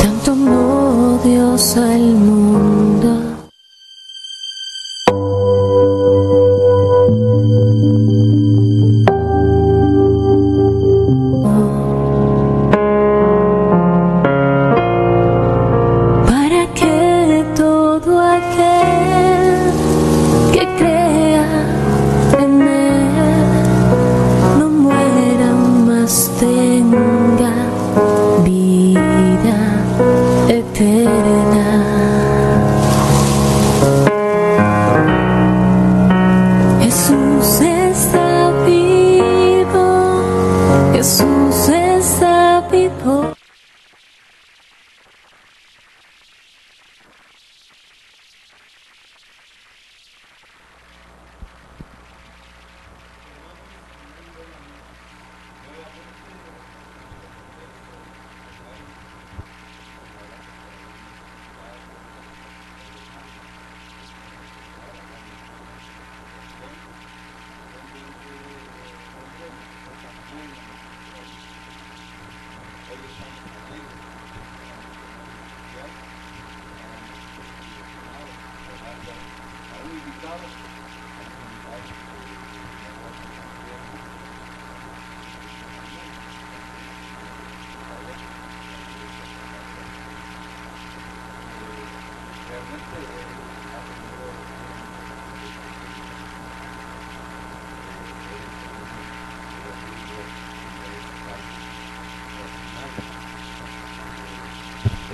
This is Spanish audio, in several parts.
Tanto amó Dios al mundo para que todo aquel que crea en él no muera, mas tenga vida eterna. Jesús está vivo, Jesús está vivo.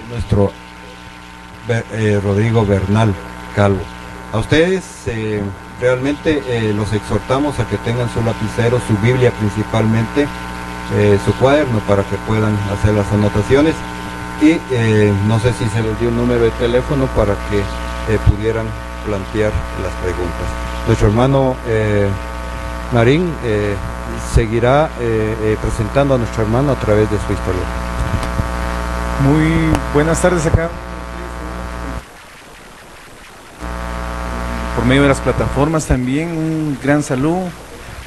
Nuestro Rodrigo Bernal Calvo. A ustedes realmente los exhortamos a que tengan su lapicero, su Biblia principalmente, su cuaderno para que puedan hacer las anotaciones y no sé si se les dio un número de teléfono para que pudieran plantear las preguntas. Nuestro hermano Marín seguirá presentando a nuestro hermano a través de su historia. Muy buenas tardes acá por medio de las plataformas también. Un gran saludo,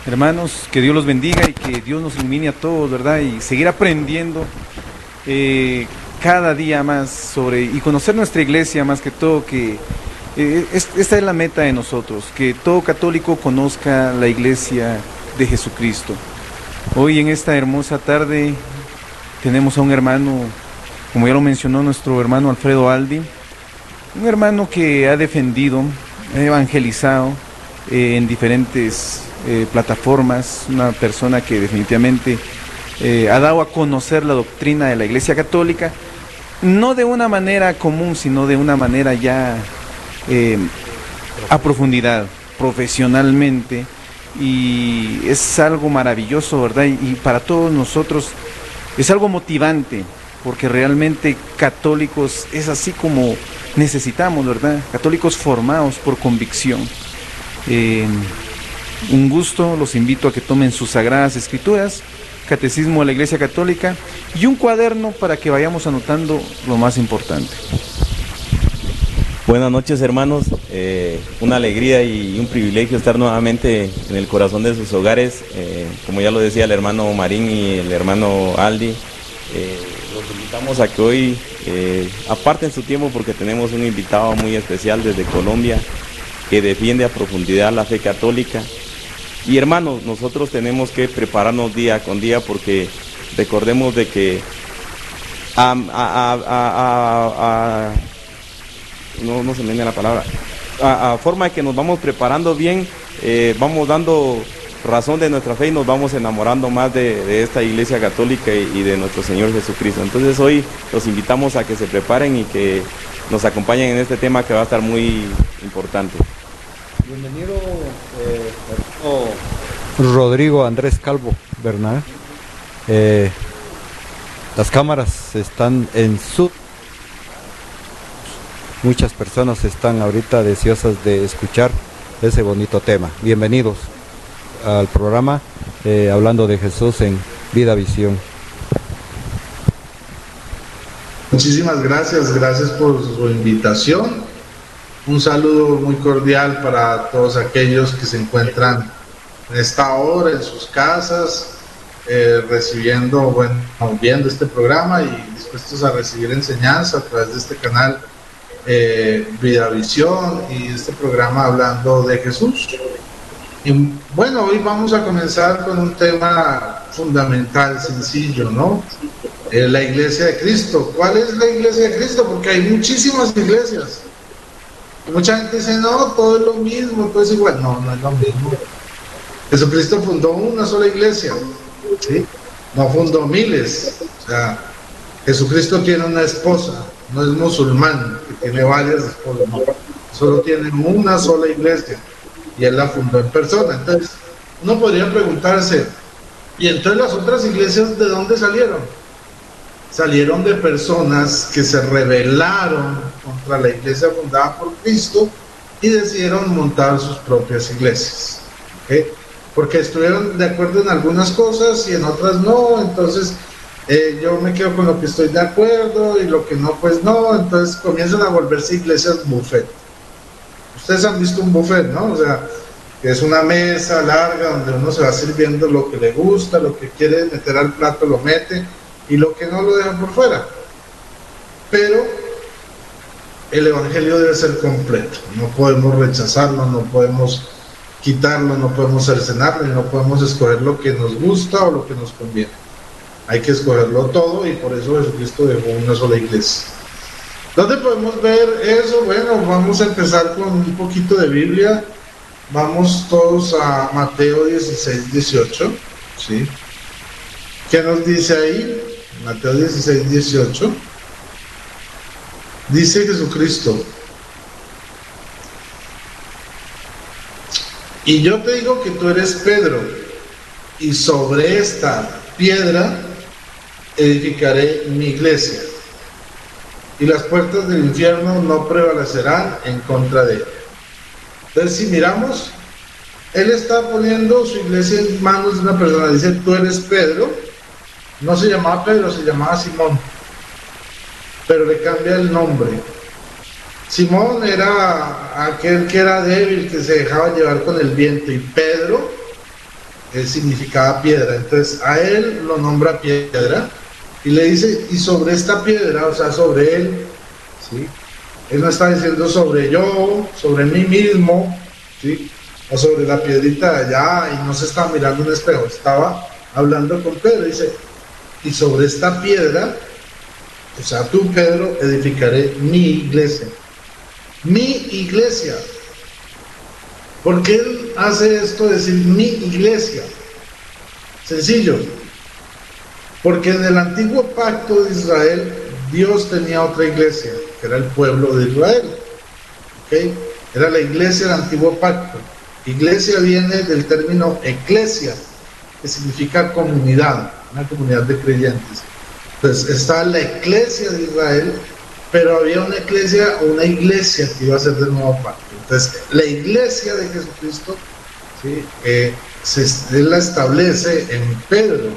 hermanos, que Dios los bendiga y que Dios nos ilumine a todos, ¿verdad? Y seguir aprendiendo cada día más sobre y conocer nuestra iglesia, más que todo, que esta es la meta de nosotros, que todo católico conozca la iglesia de Jesucristo. Hoy en esta hermosa tarde tenemos a un hermano, como ya lo mencionó nuestro hermano Alfredo Aldi, un hermano que ha defendido, ha evangelizado en diferentes plataformas, una persona que definitivamente ha dado a conocer la doctrina de la Iglesia Católica, no de una manera común, sino de una manera ya a profundidad, profesionalmente, y es algo maravilloso, ¿verdad? Y para todos nosotros es algo motivante, porque realmente católicos es así como necesitamos, ¿verdad? Católicos formados por convicción. Un gusto, los invito a que tomen sus sagradas escrituras, Catecismo de la Iglesia Católica y un cuaderno para que vayamos anotando lo más importante. Buenas noches, hermanos, una alegría y un privilegio estar nuevamente en el corazón de sus hogares, como ya lo decía el hermano Marín y el hermano Aldi. Los invitamos a que hoy aparten su tiempo porque tenemos un invitado muy especial desde Colombia que defiende a profundidad la fe católica. Y hermanos, nosotros tenemos que prepararnos día con día porque recordemos de que no se me viene la palabra, a forma de que nos vamos preparando bien, vamos dando razón de nuestra fe y nos vamos enamorando más de esta Iglesia Católica y de nuestro Señor Jesucristo. Entonces hoy los invitamos a que se preparen y que nos acompañen en este tema que va a estar muy importante. Bienvenido, Rodrigo Andrés Calvo Bernal. Las cámaras están en su... Muchas personas están ahorita deseosas de escuchar ese bonito tema. Bienvenidos al programa Hablando de Jesús en Vida Visión. Muchísimas gracias por su invitación. Un saludo muy cordial para todos aquellos que se encuentran en esta hora en sus casas, viendo este programa y dispuestos a recibir enseñanza a través de este canal Vida Visión y este programa Hablando de Jesús. Y bueno, hoy vamos a comenzar con un tema fundamental, sencillo, ¿no? La Iglesia de Cristo. ¿Cuál es la Iglesia de Cristo? Porque hay muchísimas iglesias. Mucha gente dice, no, todo es lo mismo, todo es igual. No, no es lo mismo. Jesucristo fundó una sola iglesia, ¿sí? No fundó miles. O sea, Jesucristo tiene una esposa, no es musulmán, que tiene varias esposas, no. Solo tiene una sola iglesia y él la fundó en persona. Entonces, uno podría preguntarse, ¿y entonces las otras iglesias de dónde salieron? Salieron de personas que se rebelaron contra la iglesia fundada por Cristo y decidieron montar sus propias iglesias, ¿okay? Porque estuvieron de acuerdo en algunas cosas y en otras no. Entonces yo me quedo con lo que estoy de acuerdo y lo que no, pues no. Entonces comienzan a volverse iglesias buffet. Ustedes han visto un buffet, ¿no? O sea, que es una mesa larga donde uno se va sirviendo lo que le gusta, lo que quiere meter al plato lo mete y lo que no lo dejan por fuera. Pero el evangelio debe ser completo, no podemos rechazarlo, no podemos quitarlo, no podemos cercenarlo y no podemos escoger lo que nos gusta o lo que nos conviene. Hay que escogerlo todo y por eso Jesucristo dejó una sola iglesia. ¿Dónde podemos ver eso? Bueno, vamos a empezar con un poquito de Biblia. Vamos todos a Mateo 16, 18, ¿sí? ¿Qué nos dice ahí? Mateo 16, 18. Dice Jesucristo: y yo te digo que tú eres Pedro, y sobre esta piedra edificaré mi iglesia, y las puertas del infierno no prevalecerán en contra de ella. Entonces, si miramos, él está poniendo su iglesia en manos de una persona. Dice, tú eres Pedro. No se llamaba Pedro, se llamaba Simón, pero le cambia el nombre. Simón era aquel que era débil, que se dejaba llevar con el viento, y Pedro significaba piedra. Entonces a él lo nombra piedra y le dice, y sobre esta piedra, o sea, sobre él, ¿sí? Él no está diciendo sobre yo, sobre mí mismo, ¿sí? O sobre la piedrita de allá, y no se estaba mirando en un espejo, estaba hablando con Pedro. Dice, y sobre esta piedra, o sea, tú, Pedro, edificaré mi iglesia. Mi iglesia. ¿Por qué él hace esto de decir mi iglesia? Sencillo. Porque en el antiguo pacto de Israel, Dios tenía otra iglesia, que era el pueblo de Israel. ¿Okay? Era la iglesia del antiguo pacto. Iglesia viene del término eclesia, que significa comunidad, una comunidad de creyentes. Entonces está la iglesia de Israel, pero había una iglesia que iba a ser del nuevo pacto. Entonces la iglesia de Jesucristo, ¿sí? Él la establece en Pedro,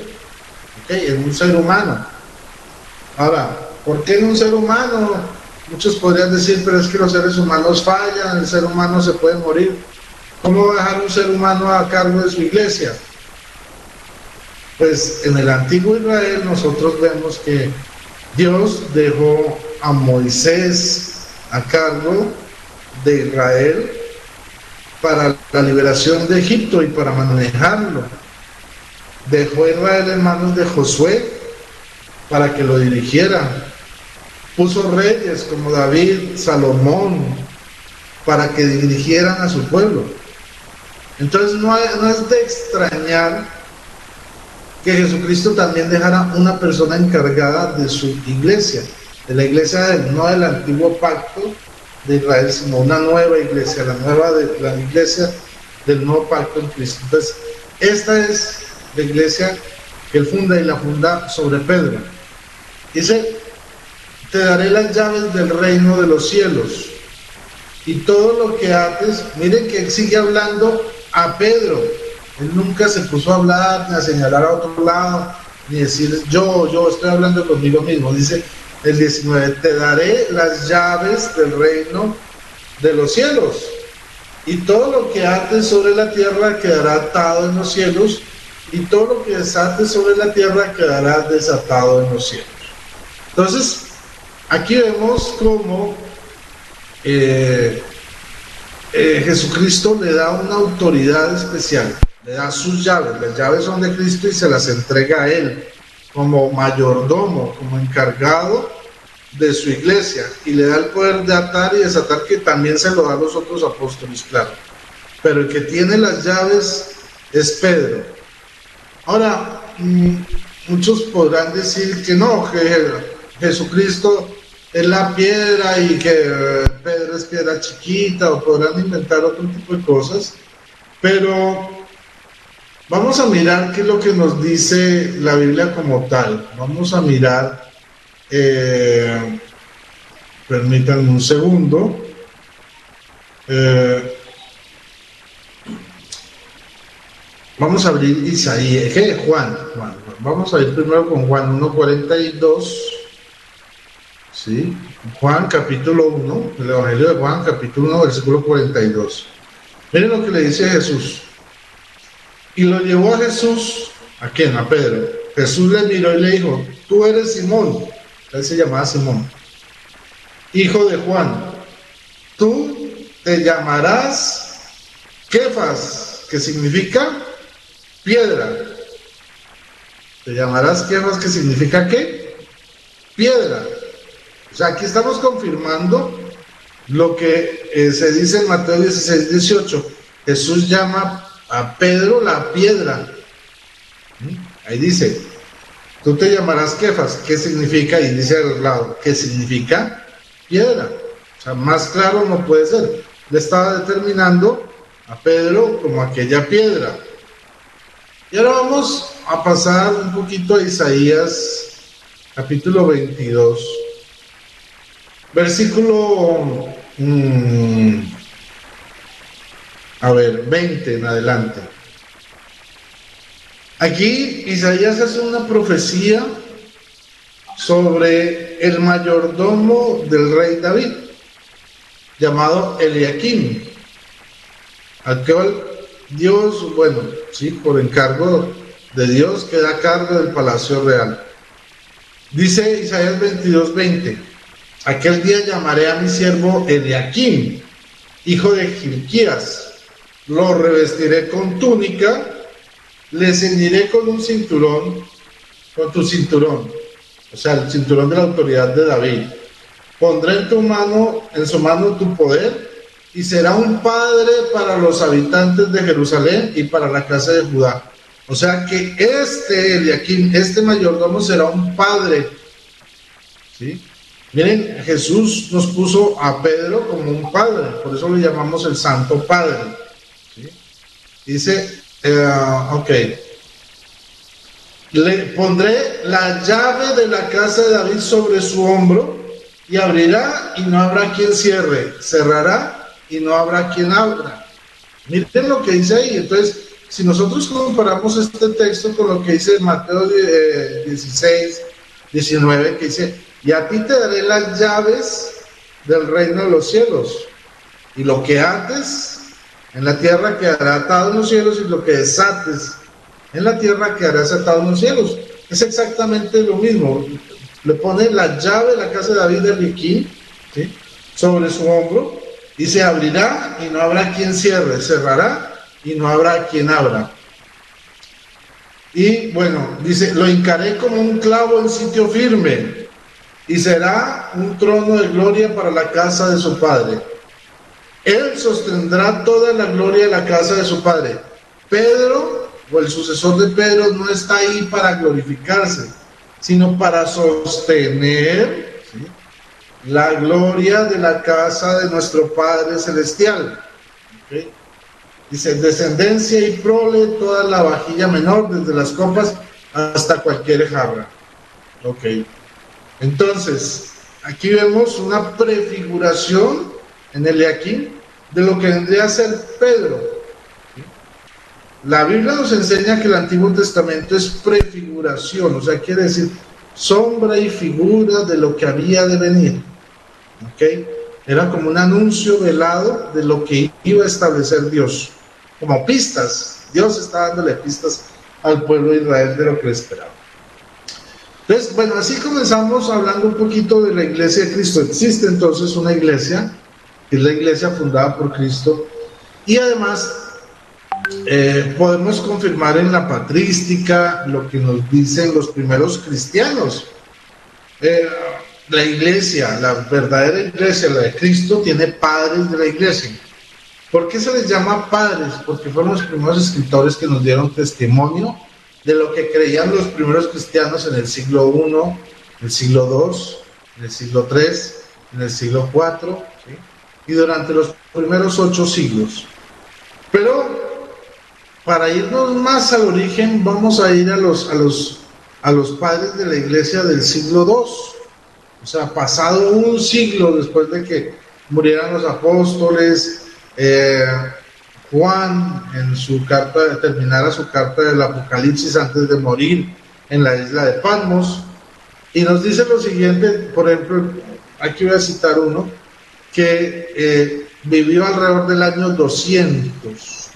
¿okay? En un ser humano. Ahora, ¿por qué en un ser humano? Muchos podrían decir, pero es que los seres humanos fallan, el ser humano se puede morir. ¿Cómo va a dejar un ser humano a cargo de su iglesia? Pues en el antiguo Israel nosotros vemos que Dios dejó a Moisés a cargo de Israel para la liberación de Egipto y para manejarlo. Dejó a Israel en manos de Josué para que lo dirigiera. Puso reyes como David, Salomón, para que dirigieran a su pueblo. Entonces no es de extrañar que Jesucristo también dejara una persona encargada de su iglesia, de la iglesia no del antiguo pacto de Israel, sino una nueva iglesia, la iglesia del nuevo pacto en Cristo. Entonces, esta es la iglesia que él funda, y la funda sobre Pedro. Dice: te daré las llaves del reino de los cielos, y todo lo que ates. Miren que él sigue hablando a Pedro. Él nunca se puso a hablar, ni a señalar a otro lado, ni decir yo estoy hablando conmigo mismo. Dice el 19: te daré las llaves del reino de los cielos, y todo lo que ates sobre la tierra quedará atado en los cielos, y todo lo que desates sobre la tierra quedará desatado en los cielos. Entonces, aquí vemos cómo Jesucristo le da una autoridad especial, le da sus llaves. Las llaves son de Cristo y se las entrega a él como mayordomo, como encargado de su iglesia, y le da el poder de atar y desatar, que también se lo da a los otros apóstoles, claro, pero el que tiene las llaves es Pedro. Ahora, muchos podrán decir que no, que Jesucristo es la piedra y que Pedro es piedra chiquita, o podrán inventar otro tipo de cosas, pero vamos a mirar qué es lo que nos dice la Biblia como tal. Vamos a mirar, permítanme un segundo, vamos a abrir Isaías, Juan, vamos a ir primero con Juan 1:42, ¿sí? Juan capítulo 1, el Evangelio de Juan capítulo 1, versículo 42. Miren lo que le dice Jesús. Y lo llevó a Jesús, ¿a quién? A Pedro. Jesús le miró y le dijo: tú eres Simón, él se llamaba Simón, hijo de Juan, tú te llamarás Kefas, que significa piedra. Te llamarás Kefas, que significa ¿qué? Piedra. O sea, aquí estamos confirmando lo que se dice en Mateo 16:18. Jesús llama a Pedro la piedra. Ahí dice: tú te llamarás Kefas. ¿Qué significa? Y dice al lado: ¿qué significa? Piedra. O sea, más claro no puede ser. Le estaba determinando a Pedro como aquella piedra. Y ahora vamos a pasar un poquito a Isaías capítulo 22, versículo 20 en adelante. Aquí Isaías hace una profecía sobre el mayordomo del rey David, llamado Eliakim, al cual Dios, bueno, sí, por encargo de Dios, queda a cargo del palacio real. Dice Isaías 22:20: aquel día llamaré a mi siervo Eliakim, hijo de Hilquías, lo revestiré con túnica, le ceñiré con un cinturón, con tu cinturón, o sea, el cinturón de la autoridad de David. Pondré en su mano tu poder, y será un padre para los habitantes de Jerusalén y para la casa de Judá. O sea que Eliakim, este mayordomo, será un padre, ¿sí? Miren, Jesús nos puso a Pedro como un padre, por eso lo llamamos el Santo Padre, ¿sí? Dice, le pondré la llave de la casa de David sobre su hombro, y abrirá y no habrá quien cierre, cerrará y no habrá quien abra. Miren lo que dice ahí. Entonces, si nosotros comparamos este texto con lo que dice Mateo 16:19, que dice: y a ti te daré las llaves del reino de los cielos, y lo que ates en la tierra quedará atado en los cielos, y lo que desates en la tierra quedará desatado en los cielos. Es exactamente lo mismo. Le pone la llave de la casa de David de Eliakim, ¿sí?, sobre su hombro, y se abrirá y no habrá quien cierre, cerrará y no habrá quien abra. Y bueno, dice: lo hincaré como un clavo en sitio firme, y será un trono de gloria para la casa de su padre. Él sostendrá toda la gloria de la casa de su padre. Pedro, o el sucesor de Pedro, no está ahí para glorificarse, sino para sostener, ¿sí?, la gloria de la casa de nuestro Padre Celestial. ¿Okay? Dice, descendencia y prole, toda la vajilla menor, desde las copas hasta cualquier jarra. Ok. Entonces, aquí vemos una prefiguración en Eliaquim de lo que vendría a ser Pedro. La Biblia nos enseña que el Antiguo Testamento es prefiguración, o sea, quiere decir sombra y figura de lo que había de venir. ¿Okay? Era como un anuncio velado de lo que iba a establecer Dios, como pistas. Dios está dándole pistas al pueblo de Israel de lo que le esperaba. Entonces, bueno, así comenzamos hablando un poquito de la iglesia de Cristo. Existe entonces una iglesia, que es la iglesia fundada por Cristo, y además podemos confirmar en la patrística lo que nos dicen los primeros cristianos. La iglesia, la verdadera iglesia, la de Cristo, tiene padres de la iglesia. ¿Por qué se les llama padres? Porque fueron los primeros escritores que nos dieron testimonio de lo que creían los primeros cristianos en el siglo I, en el siglo II, en el siglo III, en el siglo IV, ¿sí?, y durante los primeros 8 siglos. Pero para irnos más al origen, vamos a ir a los padres de la iglesia del siglo II. O sea, pasado un siglo después de que murieran los apóstoles, Juan en su carta, terminara su carta del Apocalipsis antes de morir en la isla de Patmos, y nos dice lo siguiente. Por ejemplo, aquí voy a citar uno que vivió alrededor del año 200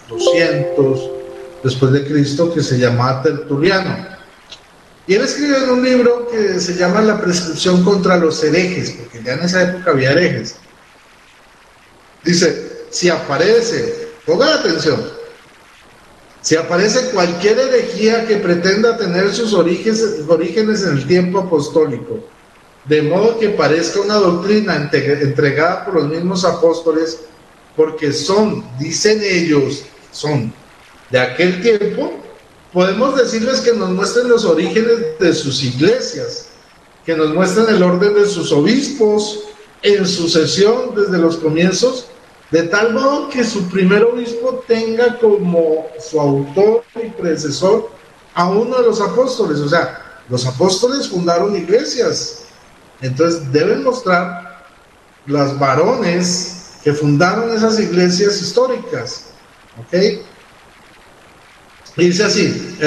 después de Cristo, que se llamaba Tertuliano. Y él escribe en un libro que se llama La prescripción contra los herejes, porque ya en esa época había herejes. Dice, si aparece, pongan atención, si aparece cualquier herejía que pretenda tener sus orígenes en el tiempo apostólico, de modo que parezca una doctrina entregada por los mismos apóstoles, porque dicen ellos, son de aquel tiempo, podemos decirles que nos muestren los orígenes de sus iglesias, que nos muestren el orden de sus obispos en sucesión desde los comienzos, de tal modo que su primer obispo tenga como su autor y predecesor a uno de los apóstoles. O sea, los apóstoles fundaron iglesias, entonces deben mostrar los varones que fundaron esas iglesias históricas. ¿Ok? Dice así,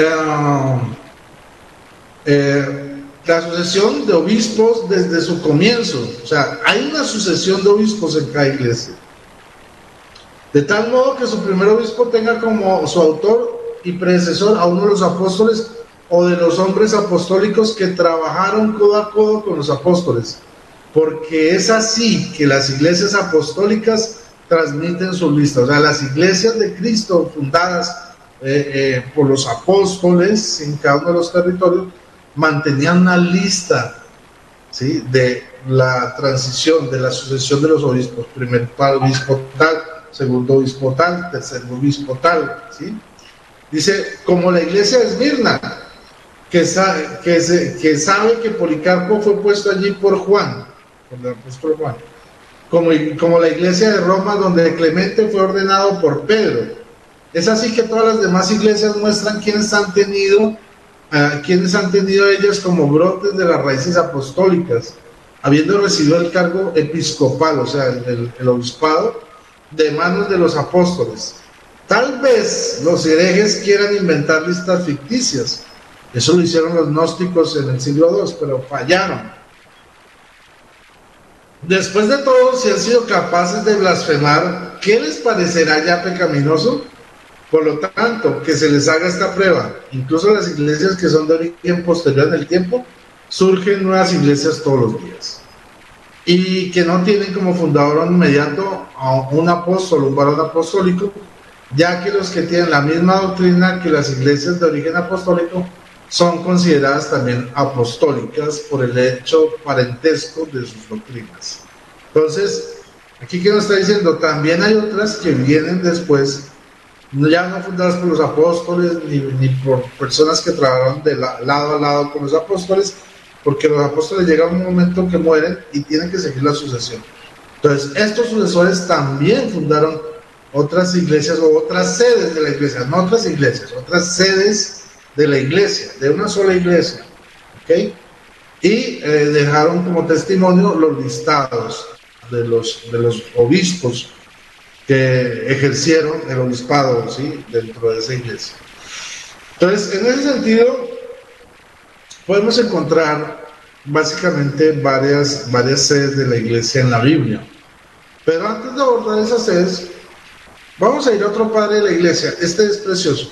la sucesión de obispos desde su comienzo. O sea, hay una sucesión de obispos en cada iglesia, de tal modo que su primer obispo tenga como su autor y predecesor a uno de los apóstoles o de los hombres apostólicos que trabajaron codo a codo con los apóstoles, porque es así que las iglesias apostólicas transmiten su lista. O sea, las iglesias de Cristo fundadas por los apóstoles en cada uno de los territorios mantenían una lista, ¿sí?, de la transición, de la sucesión de los obispos. Primer obispo tal, segundo obispo tal, tercer obispo tal, ¿sí? Dice, como la iglesia de Esmirna, que sabe que Policarpo fue puesto allí por Juan, por el apóstol Juan, como la iglesia de Roma, donde Clemente fue ordenado por Pedro. Es así que todas las demás iglesias muestran quienes han tenido ellas como brotes de las raíces apostólicas, habiendo recibido el cargo episcopal, o sea, el obispado, de manos de los apóstoles. Tal vez los herejes quieran inventar listas ficticias. Eso lo hicieron los gnósticos en el siglo II, pero fallaron. Después de todo, si han sido capaces de blasfemar, ¿qué les parecerá ya pecaminoso? Por lo tanto, que se les haga esta prueba. Incluso las iglesias que son de origen posterior en el tiempo, surgen nuevas iglesias todos los días, y que no tienen como fundador inmediato a un apóstol, un varón apostólico, ya que los que tienen la misma doctrina que las iglesias de origen apostólico son consideradas también apostólicas por el hecho parentesco de sus doctrinas. Entonces, Aquí que nos está diciendo, también hay otras que vienen después, ya no fundadas por los apóstoles ni por personas que trabajaron de lado a lado con los apóstoles, porque los apóstoles llegan a un momento que mueren y tienen que seguir la sucesión. Entonces, estos sucesores también fundaron otras iglesias o otras sedes de la iglesia, no otras iglesias, otras sedes de la iglesia, de una sola iglesia, ¿ok? Y dejaron como testimonio los listados de los obispos que ejercieron el obispado, ¿sí?, dentro de esa iglesia. Entonces, en ese sentido, podemos encontrar básicamente varias sedes de la iglesia en la Biblia. Pero antes de abordar esas sedes, vamos a ir a otro padre de la iglesia. Este es precioso.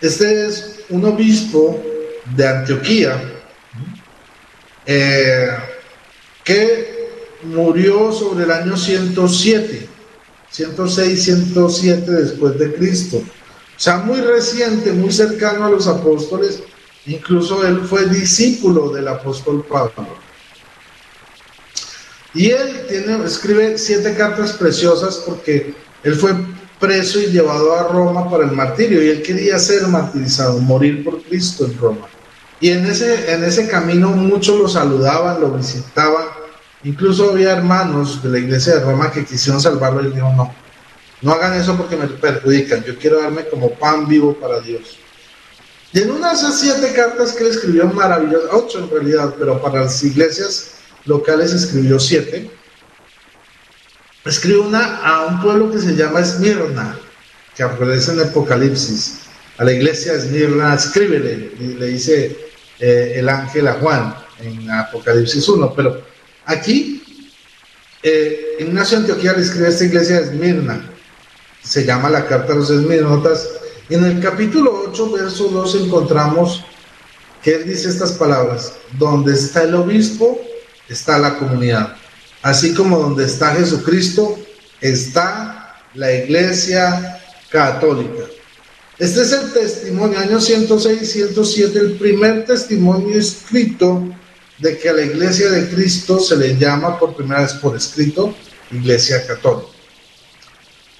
Este es un obispo de Antioquía que murió sobre el año 106, 107 después de Cristo. O sea, muy reciente, muy cercano a los apóstoles. Incluso él fue discípulo del apóstol Pablo. Y él escribe 7 cartas preciosas porque él fue preso y llevado a Roma para el martirio, y él quería ser martirizado, morir por Cristo en Roma. Y en ese camino muchos lo saludaban, lo visitaban. Incluso había hermanos de la iglesia de Roma que quisieron salvarlo, y él dijo, no hagan eso porque me perjudican, yo quiero darme como pan vivo para Dios. Y en una de esas 7 cartas que él escribió maravillosas, 8 en realidad, pero para las iglesias locales escribió 7, escribió una a un pueblo que se llama Esmirna, que aparece en Apocalipsis. A la iglesia de Esmirna, escríbele, y le dice el ángel a Juan en Apocalipsis 1. Pero aquí, Ignacio de Antioquía le escribe a esta iglesia de Esmirna, se llama la carta a los esmirnotas. Y en el capítulo 8, verso 2, encontramos que él dice estas palabras: donde está el obispo, está la comunidad. Así como donde está Jesucristo, está la iglesia católica. Este es el testimonio, año 106, 107, el primer testimonio escrito de que a la iglesia de Cristo se le llama por primera vez por escrito iglesia católica.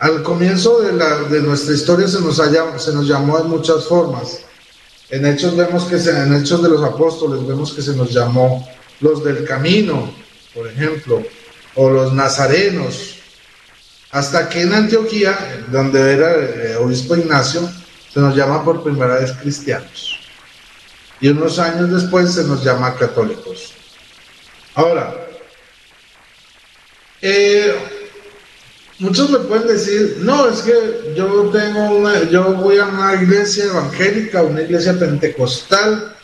Al comienzo de nuestra historia se nos llamó de muchas formas. En Hechos en Hechos de los Apóstoles vemos que se nos llamó los del camino, por ejemplo, o los nazarenos, hasta que en Antioquía, donde era el obispo Ignacio, se nos llama por primera vez cristianos, y unos años después se nos llama católicos. Ahora, muchos me pueden decir, no, es que yo voy a una iglesia evangélica, una iglesia pentecostal,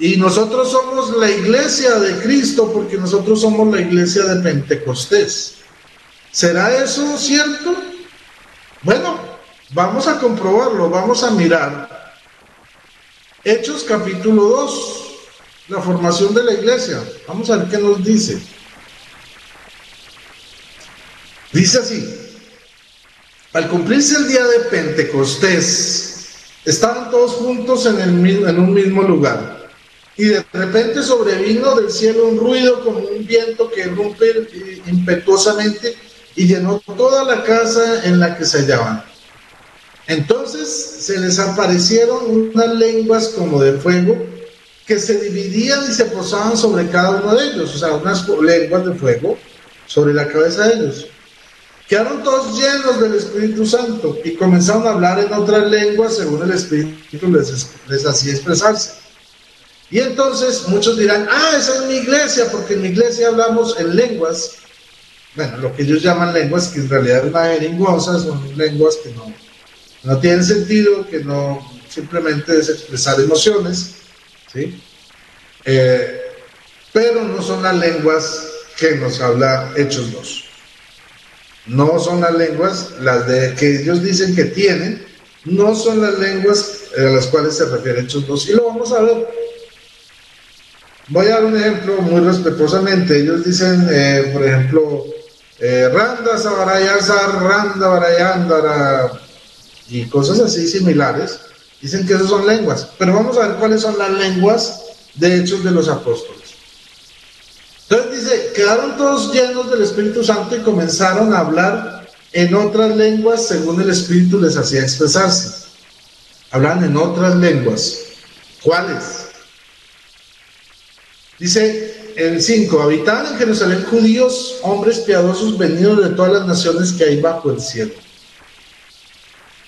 y nosotros somos la iglesia de Cristo porque nosotros somos la iglesia de Pentecostés. ¿Será eso cierto? Bueno, vamos a comprobarlo, vamos a mirar Hechos capítulo 2, la formación de la iglesia. Vamos a ver qué nos dice. Dice así: al cumplirse el día de Pentecostés, estaban todos juntos en un mismo lugar. Y de repente sobrevino del cielo un ruido como un viento que irrumpe impetuosamente y llenó toda la casa en la que se hallaban. Entonces se les aparecieron unas lenguas como de fuego que se dividían y se posaban sobre cada uno de ellos, o sea, unas lenguas de fuego sobre la cabeza de ellos. Quedaron todos llenos del Espíritu Santo y comenzaron a hablar en otras lenguas según el Espíritu les hacía expresarse. Y entonces muchos dirán, esa es mi iglesia, porque en mi iglesia hablamos en lenguas, bueno, lo que ellos llaman lenguas, que en realidad es una jeringosa, son lenguas que no tienen sentido, que no simplemente es expresar emociones, ¿sí? Pero no son las lenguas que nos habla Hechos 2. No son las lenguas, las de que ellos dicen que tienen, no son las lenguas a las cuales se refiere Hechos 2, y lo vamos a ver. Voy a dar un ejemplo muy respetuosamente. Ellos dicen, por ejemplo, Randa, Sabarayazar, Randa, Barayandara, y cosas así similares. Dicen que esas son lenguas. Pero vamos a ver cuáles son las lenguas de Hechos de los Apóstoles. Entonces dice, quedaron todos llenos del Espíritu Santo y comenzaron a hablar en otras lenguas según el Espíritu les hacía expresarse. Hablan en otras lenguas. ¿Cuáles? Dice el 5, habitaban en Jerusalén judíos, hombres piadosos venidos de todas las naciones que hay bajo el cielo.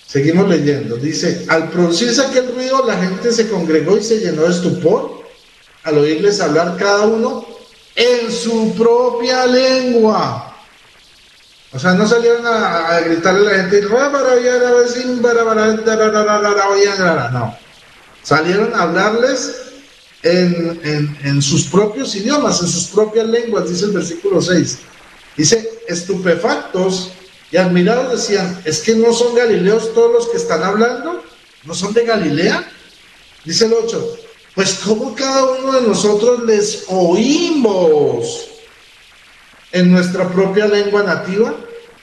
Seguimos leyendo. Dice, al producirse aquel ruido, la gente se congregó y se llenó de estupor al oírles hablar cada uno en su propia lengua. O sea, no salieron a gritarle a la gente, no. Salieron a hablarles en sus propios idiomas, en sus propias lenguas, dice el versículo 6. Dice, estupefactos y admirados decían, ¿es que no son galileos todos los que están hablando? ¿No son de Galilea? Dice el 8, pues ¿cómo cada uno de nosotros les oímos en nuestra propia lengua nativa?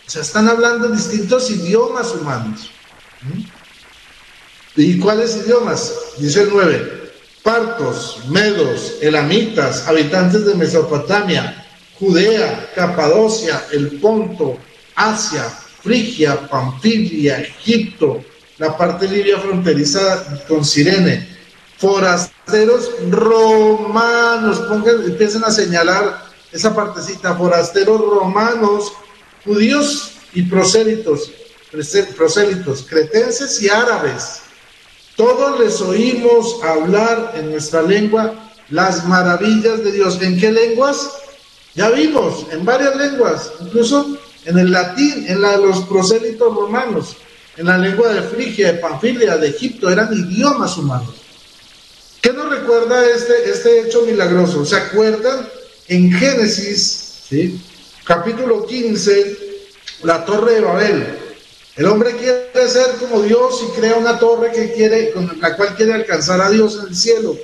O sea, están hablando distintos idiomas humanos. ¿Y cuáles idiomas? Dice el 9, partos, medos, elamitas, habitantes de Mesopotamia, Judea, Capadocia, el Ponto, Asia, Frigia, Panfilia, Egipto, la parte libia fronteriza con Cirene, forasteros romanos, empiecen a señalar esa partecita, forasteros romanos, judíos y prosélitos, cretenses y árabes. Todos les oímos hablar en nuestra lengua las maravillas de Dios. ¿En qué lenguas? Ya vimos, en varias lenguas, incluso en el latín, en la de los prosélitos romanos, en la lengua de Frigia, de Panfilia, de Egipto, eran idiomas humanos. ¿Qué nos recuerda este hecho milagroso? ¿Se acuerdan? En Génesis, ¿sí?, capítulo 15, la Torre de Babel. El hombre quiere ser como Dios y crea una torre con la cual quiere alcanzar a Dios en el cielo.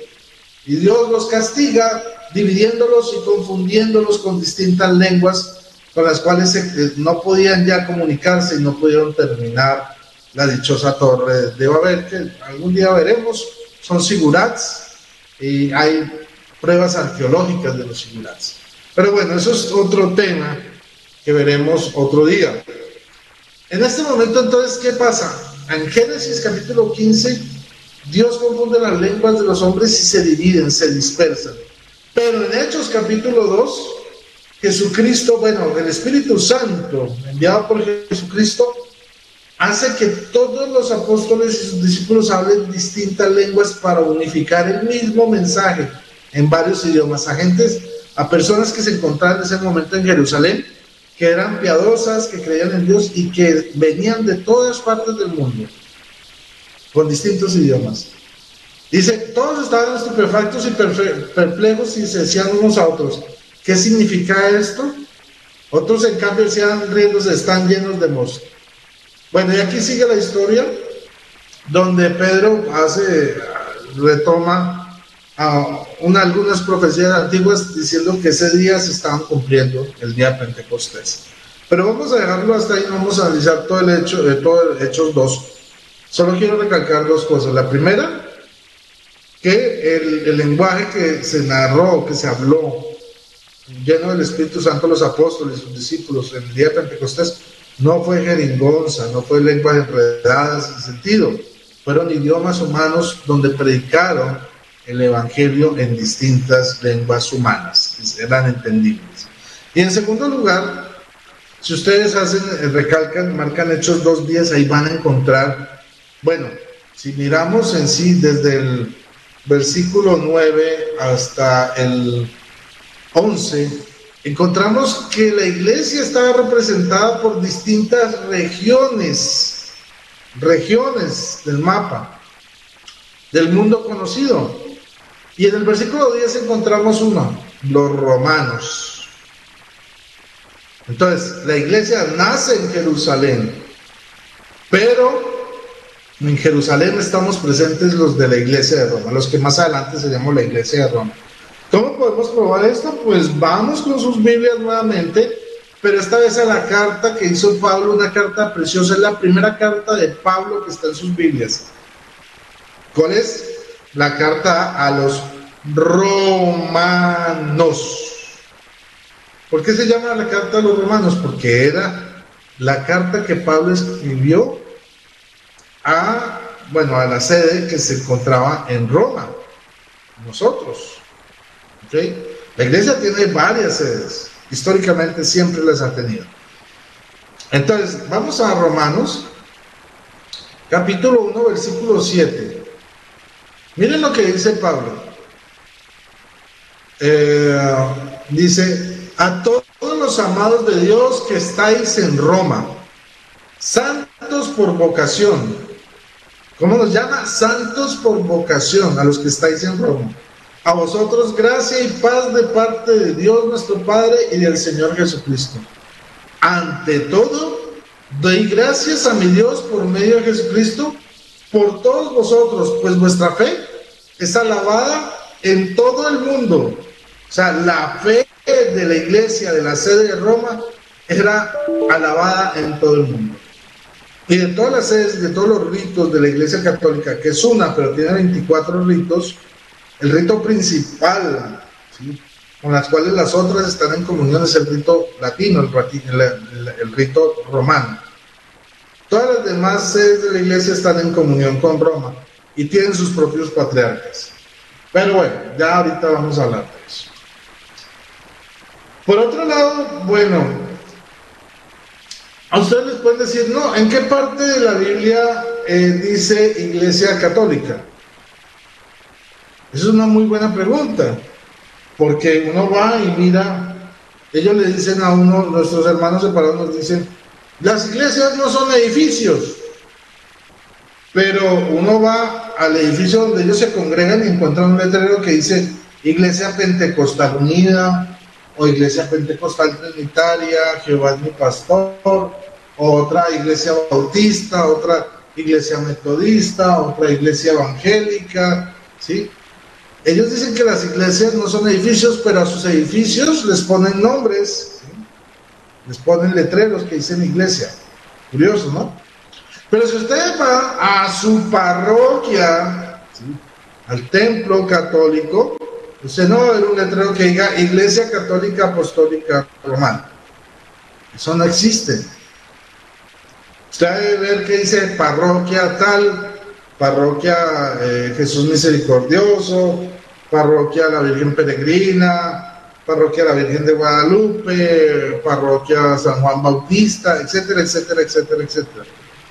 Y Dios los castiga dividiéndolos y confundiéndolos con distintas lenguas con las cuales no podían ya comunicarse y no pudieron terminar la dichosa Torre de Babel, que algún día veremos. Son sigurats y hay pruebas arqueológicas de los sigurats. Pero bueno, eso es otro tema que veremos otro día. En este momento, entonces, ¿qué pasa? En Génesis capítulo 15, Dios confunde las lenguas de los hombres y se dividen, se dispersan. Pero en Hechos capítulo 2, Jesucristo, el Espíritu Santo, enviado por Jesucristo, hace que todos los apóstoles y sus discípulos hablen distintas lenguas para unificar el mismo mensaje en varios idiomas, a personas que se encontraban en ese momento en Jerusalén, que eran piadosas, que creían en Dios y que venían de todas partes del mundo, con distintos idiomas. Dice, todos estaban estupefactos y perplejos y se decían unos a otros, ¿qué significa esto? Otros en cambio decían riéndose, están llenos de mosto. Bueno, y aquí sigue la historia, donde Pedro retoma algunas profecías antiguas diciendo que ese día se estaban cumpliendo, el día de Pentecostés. Pero vamos a dejarlo hasta ahí, no vamos a analizar todo el Hechos 2. Solo quiero recalcar dos cosas. La primera, que el lenguaje que se narró, que se habló, lleno del Espíritu Santo, los apóstoles, sus discípulos, en el día de Pentecostés, no fue jeringonza, no fue lenguas enredadas sin sentido. Fueron idiomas humanos donde predicaron el Evangelio en distintas lenguas humanas, que eran entendibles. Y en segundo lugar, si ustedes marcan Hechos 2:10, ahí van a encontrar, si miramos en sí desde el versículo 9 hasta el 11, encontramos que la iglesia estaba representada por distintas regiones del mapa, del mundo conocido. Y en el versículo 10 encontramos uno, los romanos. Entonces, la iglesia nace en Jerusalén, pero en Jerusalén estamos presentes los de la iglesia de Roma, los que más adelante se llaman la iglesia de Roma. ¿Cómo podemos probar esto? Pues vamos con sus Biblias nuevamente, pero esta vez a la carta que hizo Pablo, una carta preciosa, es la primera carta de Pablo que está en sus Biblias. ¿Cuál es? La carta a los romanos. ¿Por qué se llama la carta a los romanos? Porque era la carta que Pablo escribió a la sede que se encontraba en Roma, nosotros. ¿Okay? La iglesia tiene varias sedes, históricamente siempre las ha tenido. Entonces, vamos a Romanos, capítulo 1, versículo 7. Miren lo que dice Pablo. Dice: a todos los amados de Dios que estáis en Roma, santos por vocación. ¿Cómo nos llama? Santos por vocación, a los que estáis en Roma. A vosotros gracia y paz de parte de Dios nuestro Padre y del Señor Jesucristo. Ante todo, doy gracias a mi Dios por medio de Jesucristo, por todos vosotros, pues vuestra fe es alabada en todo el mundo. O sea, la fe de la iglesia de la sede de Roma era alabada en todo el mundo. Y de todas las sedes, de todos los ritos de la iglesia católica, que es una, pero tiene 24 ritos, el rito principal, ¿sí?, con las cuales las otras están en comunión, es el rito latino, el rito romano. Todas las demás sedes de la iglesia están en comunión con Roma y tienen sus propios patriarcas. Pero bueno, ya ahorita vamos a hablar de eso. Por otro lado, a ustedes les pueden decir, no, ¿en qué parte de la Biblia dice iglesia católica? Esa es una muy buena pregunta, porque uno va y mira, ellos le dicen a uno, nuestros hermanos separados nos dicen, las iglesias no son edificios, pero uno va al edificio donde ellos se congregan y encuentran un letrero que dice Iglesia Pentecostal Unida, o Iglesia Pentecostal Trinitaria, Jehová es mi pastor, otra iglesia bautista, otra iglesia metodista, otra iglesia evangélica, ¿sí? Ellos dicen que las iglesias no son edificios, pero a sus edificios les ponen nombres, ¿sí? Les ponen letreros que dicen iglesia. Curioso, ¿no? Pero si usted va a su parroquia, ¿sí?, al templo católico, usted no va a ver un letrero que diga Iglesia Católica Apostólica Romana. Eso no existe. Usted debe ver que dice parroquia tal, parroquia Jesús Misericordioso, parroquia La Virgen Peregrina, parroquia La Virgen de Guadalupe, parroquia San Juan Bautista, etcétera, etcétera, etcétera, etcétera.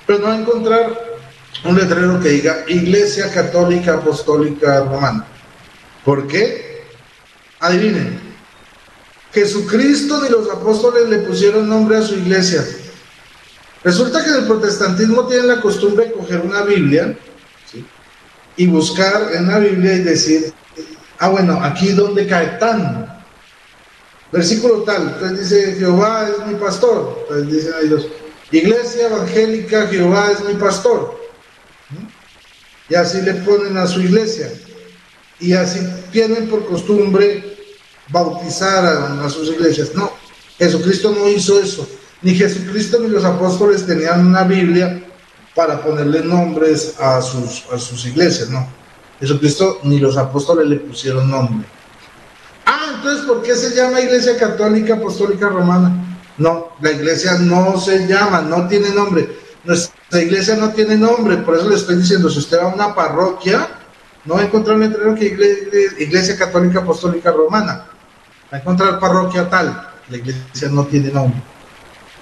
Pero no va a encontrar un letrero que diga Iglesia Católica Apostólica Romana. ¿Por qué? Adivinen. Jesucristo ni los apóstoles le pusieron nombre a su iglesia. Resulta que en el protestantismo tienen la costumbre de coger una Biblia, ¿sí?, y buscar en la Biblia y decir, aquí donde cae tan, versículo tal, entonces dice Jehová es mi pastor, entonces dicen ellos, Iglesia Evangélica Jehová es mi pastor, ¿sí?, y así le ponen a su iglesia, y así tienen por costumbre bautizar a sus iglesias. No, Jesucristo no hizo eso. Ni Jesucristo ni los apóstoles tenían una Biblia para ponerle nombres a sus iglesias, no. Jesucristo ni los apóstoles le pusieron nombre. Entonces, ¿por qué se llama Iglesia Católica Apostólica Romana? No, la iglesia no se llama, no tiene nombre. Nuestra iglesia no tiene nombre, por eso le estoy diciendo, si usted va a una parroquia, no va a encontrar un letrero que Iglesia Católica Apostólica Romana. Va a encontrar parroquia tal, la iglesia no tiene nombre.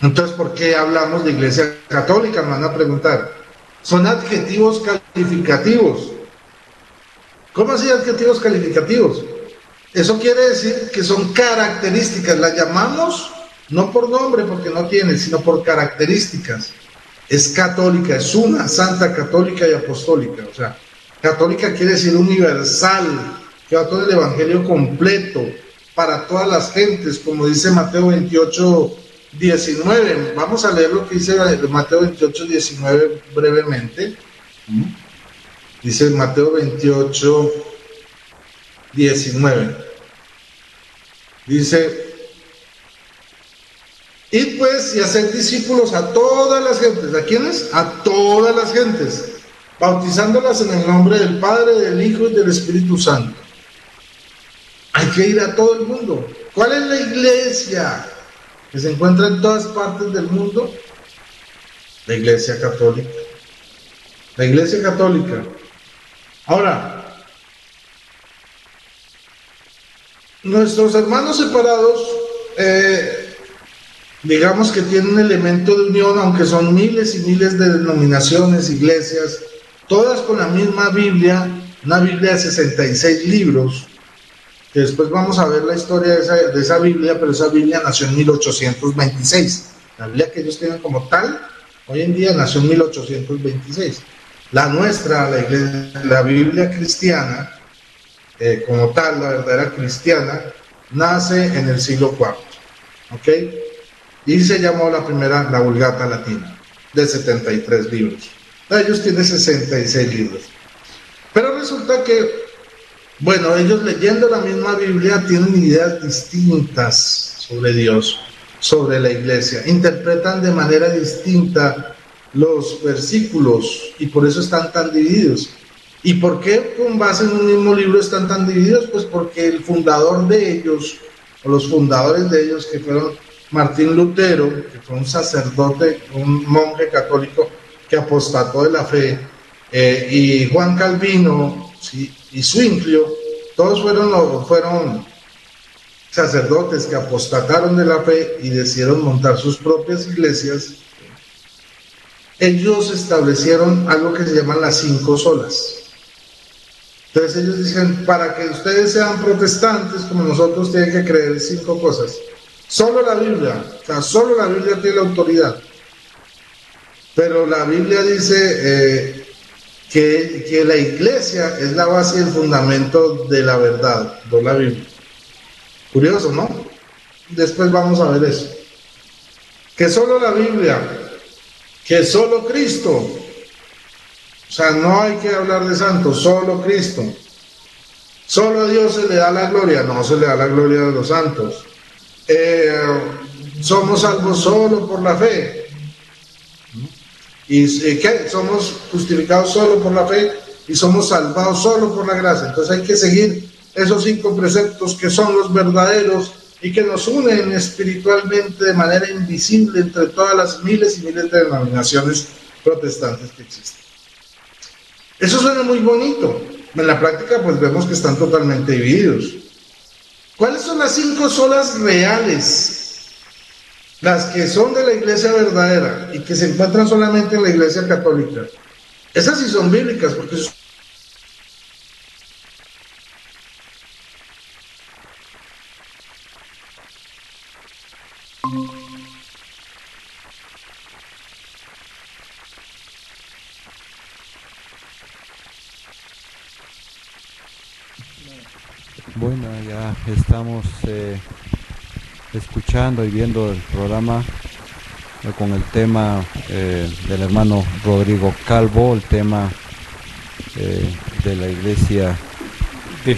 Entonces, ¿por qué hablamos de iglesia católica? Me van a preguntar. Son adjetivos calificativos. ¿Cómo así adjetivos calificativos? Eso quiere decir que son características. Las llamamos no por nombre, porque no tiene, sino por características. Es católica, es una santa católica y apostólica. O sea, católica quiere decir universal, que va todo el evangelio completo, para todas las gentes, como dice Mateo 28, 19. Vamos a leer lo que dice Mateo 28, 19 brevemente. Dice Mateo 28, 19. Dice: id pues y haced discípulos a todas las gentes. ¿A quiénes? A todas las gentes, bautizándolas en el nombre del Padre, del Hijo y del Espíritu Santo, Hay que ir a todo el mundo. ¿Cuál es la iglesia que se encuentra en todas partes del mundo? La Iglesia Católica. La Iglesia Católica. Ahora, nuestros hermanos separados, digamos que tienen un elemento de unión, aunque son miles y miles de denominaciones, iglesias, todas con la misma Biblia, una Biblia de 66 libros, que después vamos a ver la historia de esa Biblia, pero esa Biblia nació en 1826. La Biblia que ellos tienen como tal, hoy en día nació en 1826. La nuestra, la Biblia cristiana, como tal, la verdadera cristiana, nace en el siglo IV, ¿ok? Y se llamó la primera, la Vulgata Latina, de 73 libros. Ellos tienen 66 libros. Pero resulta que, bueno, ellos leyendo la misma Biblia tienen ideas distintas sobre Dios, sobre la iglesia. Interpretan de manera distinta los versículos y por eso están tan divididos. ¿Y por qué con base en un mismo libro están tan divididos? Pues porque el fundador de ellos, o los fundadores de ellos, que fueron Martín Lutero, que fue un sacerdote, un monje católico que apostató de la fe, y Juan Calvino, ¿sí?, y Zwinglio, todos fueron sacerdotes que apostataron de la fe y decidieron montar sus propias iglesias. Ellos establecieron algo que se llaman las 5 solas. Entonces ellos dicen, para que ustedes sean protestantes como nosotros, tienen que creer 5 cosas. Solo la Biblia, o sea, solo la Biblia tiene la autoridad. Pero la Biblia dice que la iglesia es la base y el fundamento de la verdad, no la Biblia. Curioso, ¿no? Después vamos a ver eso. Que solo la Biblia, que solo Cristo, o sea, no hay que hablar de santos, solo Cristo. Solo a Dios se le da la gloria, no se le da la gloria de los santos. Somos salvos solo por la fe. ¿Y qué? Somos justificados solo por la fe y somos salvados solo por la gracia. Entonces hay que seguir esos 5 preceptos que son los verdaderos y que nos unen espiritualmente de manera invisible entre todas las miles y miles de denominaciones protestantes que existen. Eso suena muy bonito. En la práctica pues vemos que están totalmente divididos. ¿Cuáles son las 5 solas reales? Las que son de la iglesia verdadera y que se encuentran solamente en la iglesia católica. Esas sí son bíblicas, porque bueno, ya estamos escuchando y viendo el programa con el tema del hermano Rodrigo Calvo, el tema de la iglesia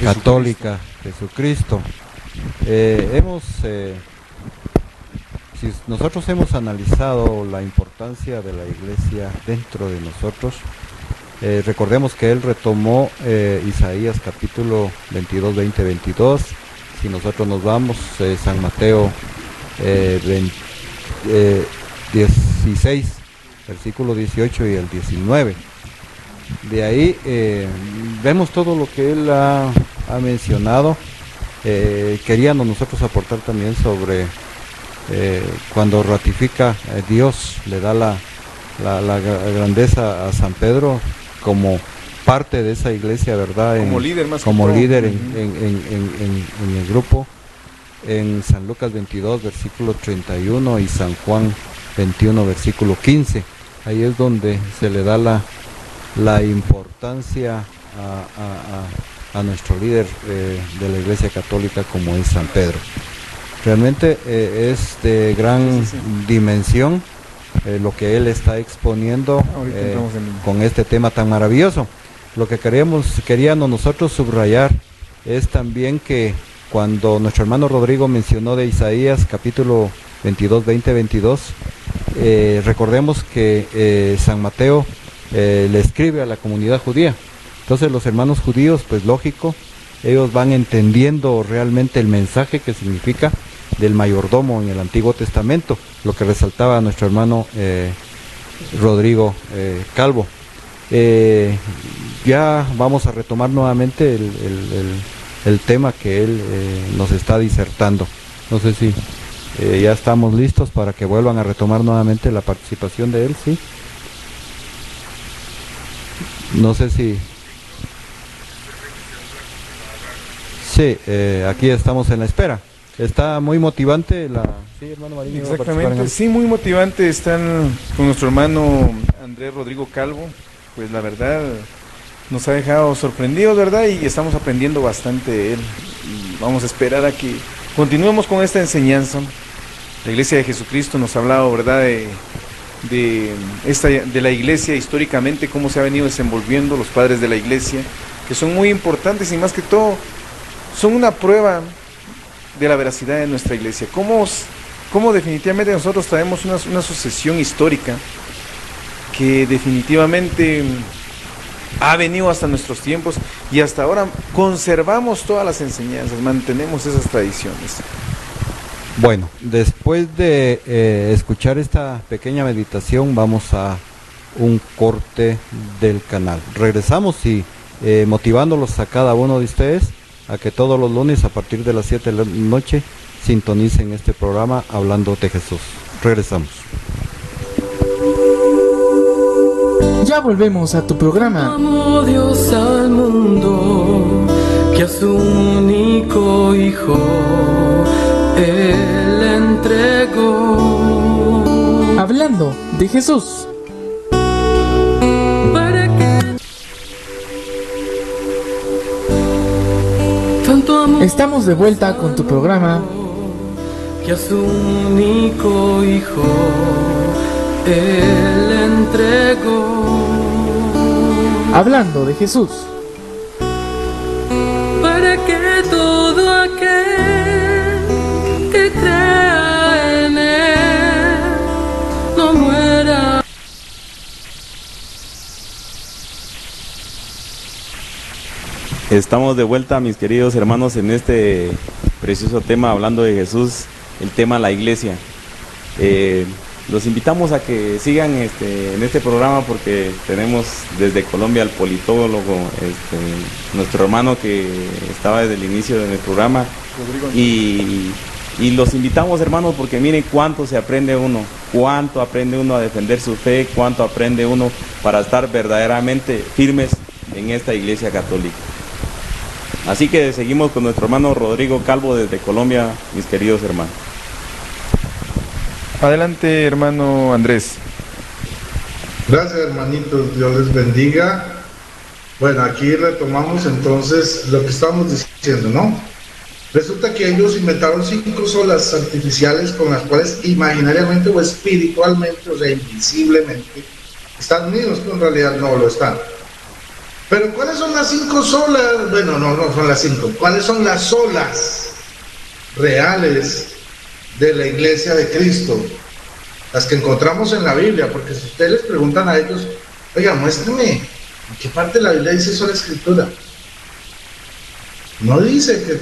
católica Jesucristo. Si nosotros hemos analizado la importancia de la iglesia dentro de nosotros, recordemos que él retomó Isaías capítulo 22, 20, 22. Si nosotros nos vamos, San Mateo 16, versículo 18 y el 19. De ahí vemos todo lo que él ha mencionado, queríamos nosotros aportar también sobre cuando ratifica Dios, le da la grandeza a San Pedro como parte de esa iglesia, ¿verdad? Como líder en el grupo, en San Lucas 22, versículo 31 y San Juan 21, versículo 15. Ahí es donde se le da la importancia a nuestro líder de la iglesia católica, como es San Pedro. Realmente es de gran dimensión lo que él está exponiendo con este tema tan maravilloso. Lo que queríamos nosotros subrayar es también que cuando nuestro hermano Rodrigo mencionó de Isaías capítulo 22, 20, 22, recordemos que San Mateo le escribe a la comunidad judía. Entonces los hermanos judíos, pues lógico, ellos van entendiendo realmente el mensaje que significa del mayordomo en el Antiguo Testamento, lo que resaltaba nuestro hermano Rodrigo Calvo. Ya vamos a retomar nuevamente el tema que él nos está disertando. No sé si ya estamos listos para que vuelvan a retomar nuevamente la participación de él, ¿sí? No sé si... Sí, aquí estamos en la espera. Está muy motivante la... Sí, hermano Marín. Exactamente, sí, muy motivante. Están con nuestro hermano Andrés Rodrigo Calvo. Pues la verdad nos ha dejado sorprendidos, ¿verdad? Y estamos aprendiendo bastante de él. Y vamos a esperar a que continuemos con esta enseñanza. La Iglesia de Jesucristo nos ha hablado, ¿verdad? De la Iglesia históricamente, cómo se ha venido desenvolviendo los padres de la Iglesia, que son muy importantes y más que todo son una prueba de la veracidad de nuestra Iglesia. Cómo definitivamente nosotros traemos una sucesión histórica que definitivamente ha venido hasta nuestros tiempos y hasta ahora conservamos todas las enseñanzas, mantenemos esas tradiciones. Bueno, después de escuchar esta pequeña meditación, vamos a un corte del canal. Regresamos y motivándolos a cada uno de ustedes a que todos los lunes a partir de las 7 de la noche sintonicen este programa Hablando de Jesús. Regresamos. Ya volvemos a tu programa. Amó Dios al mundo, que a su único Hijo Él entregó. Hablando de Jesús. Para que tanto amor Estamos de vuelta con tu programa. Que a su único Hijo Él entregó. Hablando de Jesús. Para que todo aquel que crea en Él no muera. Estamos de vuelta, mis queridos hermanos, en este precioso tema, hablando de Jesús, el tema la iglesia. Los invitamos a que sigan en este programa porque tenemos desde Colombia al politólogo, nuestro hermano que estaba desde el inicio del programa, y los invitamos, hermanos, porque miren cuánto se aprende uno, cuánto aprende uno a defender su fe, cuánto aprende uno para estar verdaderamente firmes en esta iglesia católica. Así que seguimos con nuestro hermano Rodrigo Calvo desde Colombia, mis queridos hermanos. Adelante, hermano Andrés. Gracias, hermanitos, Dios les bendiga. Bueno, aquí retomamos entonces lo que estábamos diciendo, ¿no? Resulta que ellos inventaron 5 solas artificiales con las cuales imaginariamente o espiritualmente, o sea, invisiblemente, están unidos, pero en realidad no lo están. Pero ¿cuáles son las 5 solas? Bueno, no son las 5. ¿Cuáles son las solas reales de la iglesia de Cristo? Las que encontramos en la Biblia, porque si ustedes les preguntan a ellos, oiga, muéstrame, ¿en qué parte de la Biblia dice sola escritura? No dice que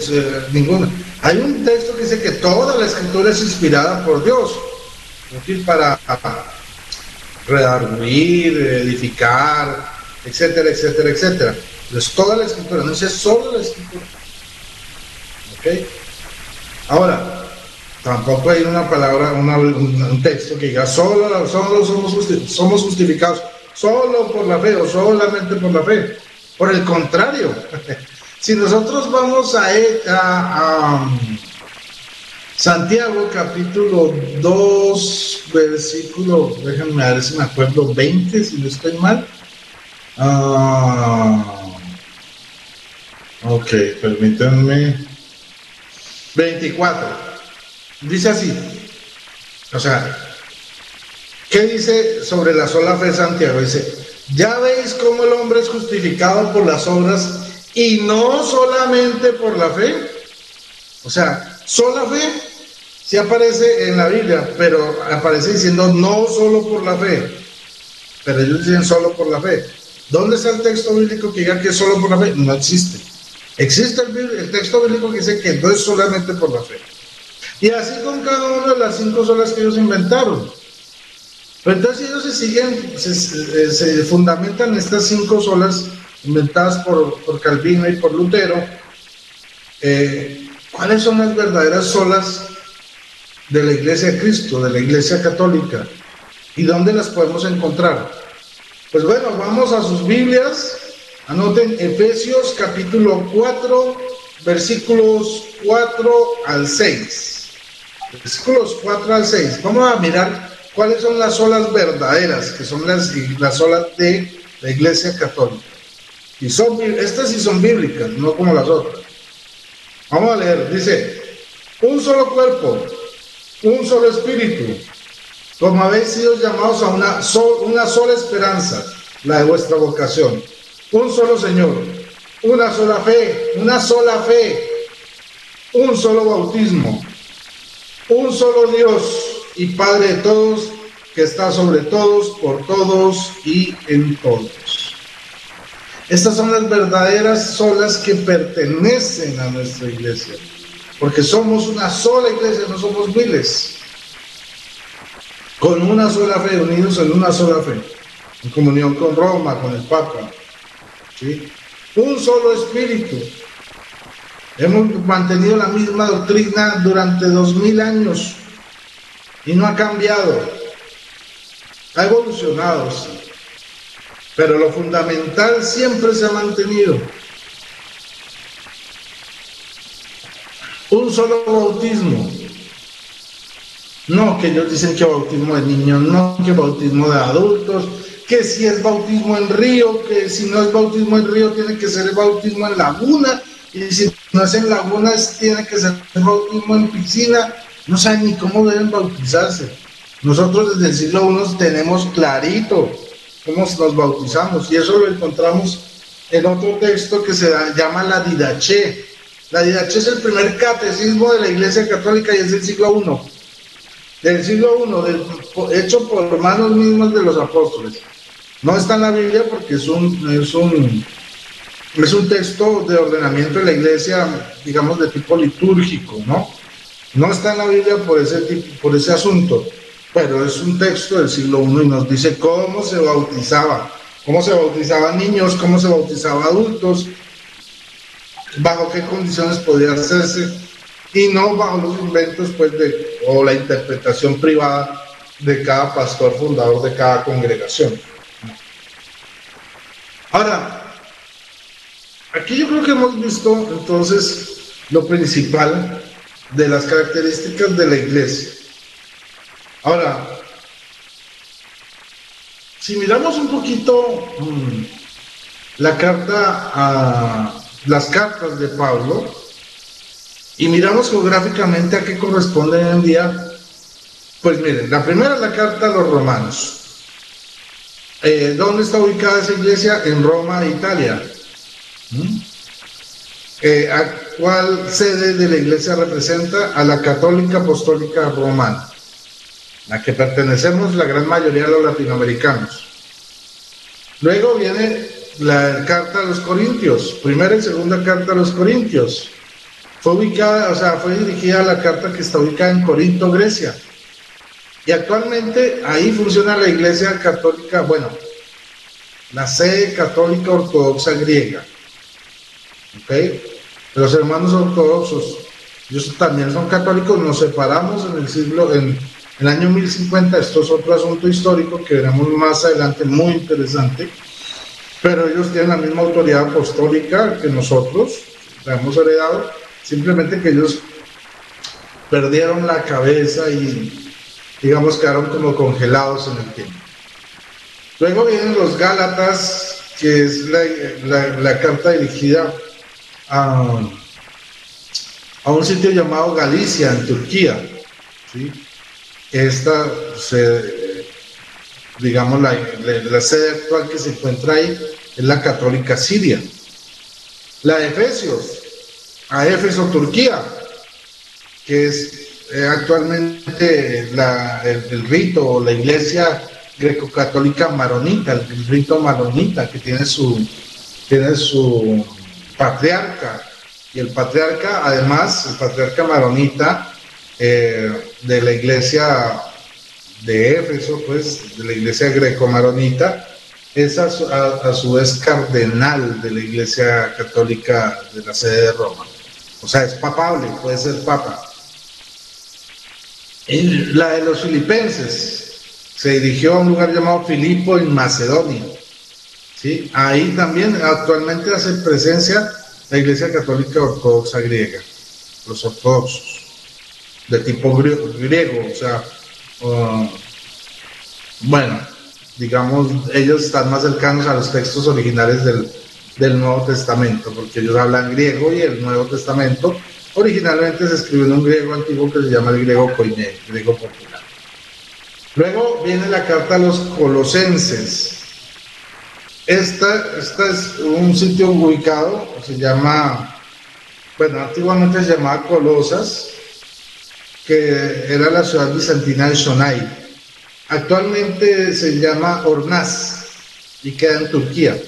ninguna. Hay un texto que dice que toda la escritura es inspirada por Dios, útil para redarguir, edificar, etcétera, etcétera, etcétera. Entonces toda la escritura, no dice solo la escritura. ¿Ok? Ahora, tampoco hay una palabra, un texto que diga solo somos justificados solo por la fe o solamente por la fe. Por el contrario, si nosotros vamos a Santiago capítulo 2, versículo, déjenme ver si me acuerdo, 20, si no estoy mal. Ok, permítanme. 24. Dice así, o sea, ¿qué dice sobre la sola fe Santiago? Dice, ya veis cómo el hombre es justificado por las obras y no solamente por la fe. O sea, sola fe sí aparece en la Biblia, pero aparece diciendo no solo por la fe, pero ellos dicen solo por la fe. ¿Dónde está el texto bíblico que diga que es solo por la fe? No existe. Existe el texto bíblico que dice que no es solamente por la fe. Y así con cada una de las 5 solas que ellos inventaron. Pero entonces ellos se fundamentan en estas 5 solas inventadas por Calvino y por Lutero. ¿Cuáles son las verdaderas solas de la Iglesia de Cristo, de la Iglesia Católica? ¿Y dónde las podemos encontrar? Pues bueno, vamos a sus Biblias. Anoten Efesios capítulo 4, versículos 4 al 6. Versículos 4 al 6. Vamos a mirar cuáles son las solas verdaderas, que son las solas de la Iglesia Católica. Y estas sí son bíblicas, no como las otras. Vamos a leer. Dice: un solo cuerpo, un solo espíritu, como habéis sido llamados a una sola esperanza, la de vuestra vocación. Un solo Señor, una sola fe, un solo bautismo, un solo Dios y Padre de todos, que está sobre todos, por todos y en todos. Estas son las verdaderas solas que pertenecen a nuestra iglesia, porque somos una sola iglesia, no somos miles, con una sola fe, unidos en una sola fe, en comunión con Roma, con el Papa. ¿Sí? Un solo espíritu. Hemos mantenido la misma doctrina durante 2000 años y no ha cambiado. Ha evolucionado, sí, pero lo fundamental siempre se ha mantenido. Un solo bautismo. No, que ellos dicen que bautismo de niños, no, que bautismo de adultos, que si es bautismo en río, que si no es bautismo en río tiene que ser bautismo en laguna, y si no es en laguna tiene que ser bautismo en piscina. No saben ni cómo deben bautizarse. Nosotros desde el siglo I tenemos clarito cómo nos bautizamos, y eso lo encontramos en otro texto que se llama la Didache. La Didache es el primer catecismo de la Iglesia Católica y es del siglo I. Del siglo I, hecho por manos mismas de los apóstoles. No está en la Biblia porque es un texto de ordenamiento de la iglesia, digamos, de tipo litúrgico, ¿no? No está en la Biblia por ese asunto, pero es un texto del siglo I y nos dice cómo se bautizaban niños, cómo se bautizaba adultos, bajo qué condiciones podía hacerse, y no bajo los inventos o la interpretación privada de cada pastor fundador de cada congregación. Ahora, aquí yo creo que hemos visto entonces lo principal de las características de la iglesia. Ahora, si miramos un poquito las cartas de Pablo, y miramos geográficamente a qué corresponde hoy en día, pues miren, la primera es la carta a los romanos. ¿Dónde está ubicada esa iglesia? En Roma, Italia. ¿Cuál sede de la iglesia representa? A la Católica Apostólica Romana, a la que pertenecemos la gran mayoría de los latinoamericanos. Luego viene la carta a los Corintios, primera y segunda carta a los Corintios. Fue dirigida la carta que está ubicada en Corinto, Grecia. Y actualmente ahí funciona la iglesia católica, la sede católica ortodoxa griega. ¿Ok? Los hermanos ortodoxos, ellos también son católicos, nos separamos en el año 1050, esto es otro asunto histórico que veremos más adelante, muy interesante, pero ellos tienen la misma autoridad apostólica que nosotros, la hemos heredado, simplemente que ellos perdieron la cabeza y, digamos, quedaron como congelados en el tiempo. Luego vienen los Gálatas, que es la carta dirigida a un sitio llamado Galicia, en Turquía, ¿sí? Esta, digamos, la sede actual que se encuentra ahí es la católica siria. La de Efesios, a Éfeso, Turquía, que es actualmente el rito o la iglesia greco-católica maronita, el rito maronita, que tiene su patriarca. Y el patriarca, además, el patriarca maronita de la iglesia de Éfeso, pues, de la iglesia greco-maronita, es a su vez cardenal de la iglesia católica de la sede de Roma. O sea, es papable, puede ser papa. En la de los filipenses se dirigió a un lugar llamado Filipo en Macedonia. ¿Sí? Ahí también actualmente hace presencia la iglesia católica ortodoxa griega, los ortodoxos, de tipo griego, o sea, bueno, digamos, ellos están más cercanos a los textos originales del Nuevo Testamento, porque ellos hablan griego y el Nuevo Testamento originalmente se escribió en un griego antiguo que se llama el griego koiné, griego popular. Luego viene la carta a los colosenses. Esta es un sitio ubicado, se llama, bueno, antiguamente se llamaba Colosas, que era la ciudad bizantina de Shonai. Actualmente se llama Ornaz y queda en Turquía.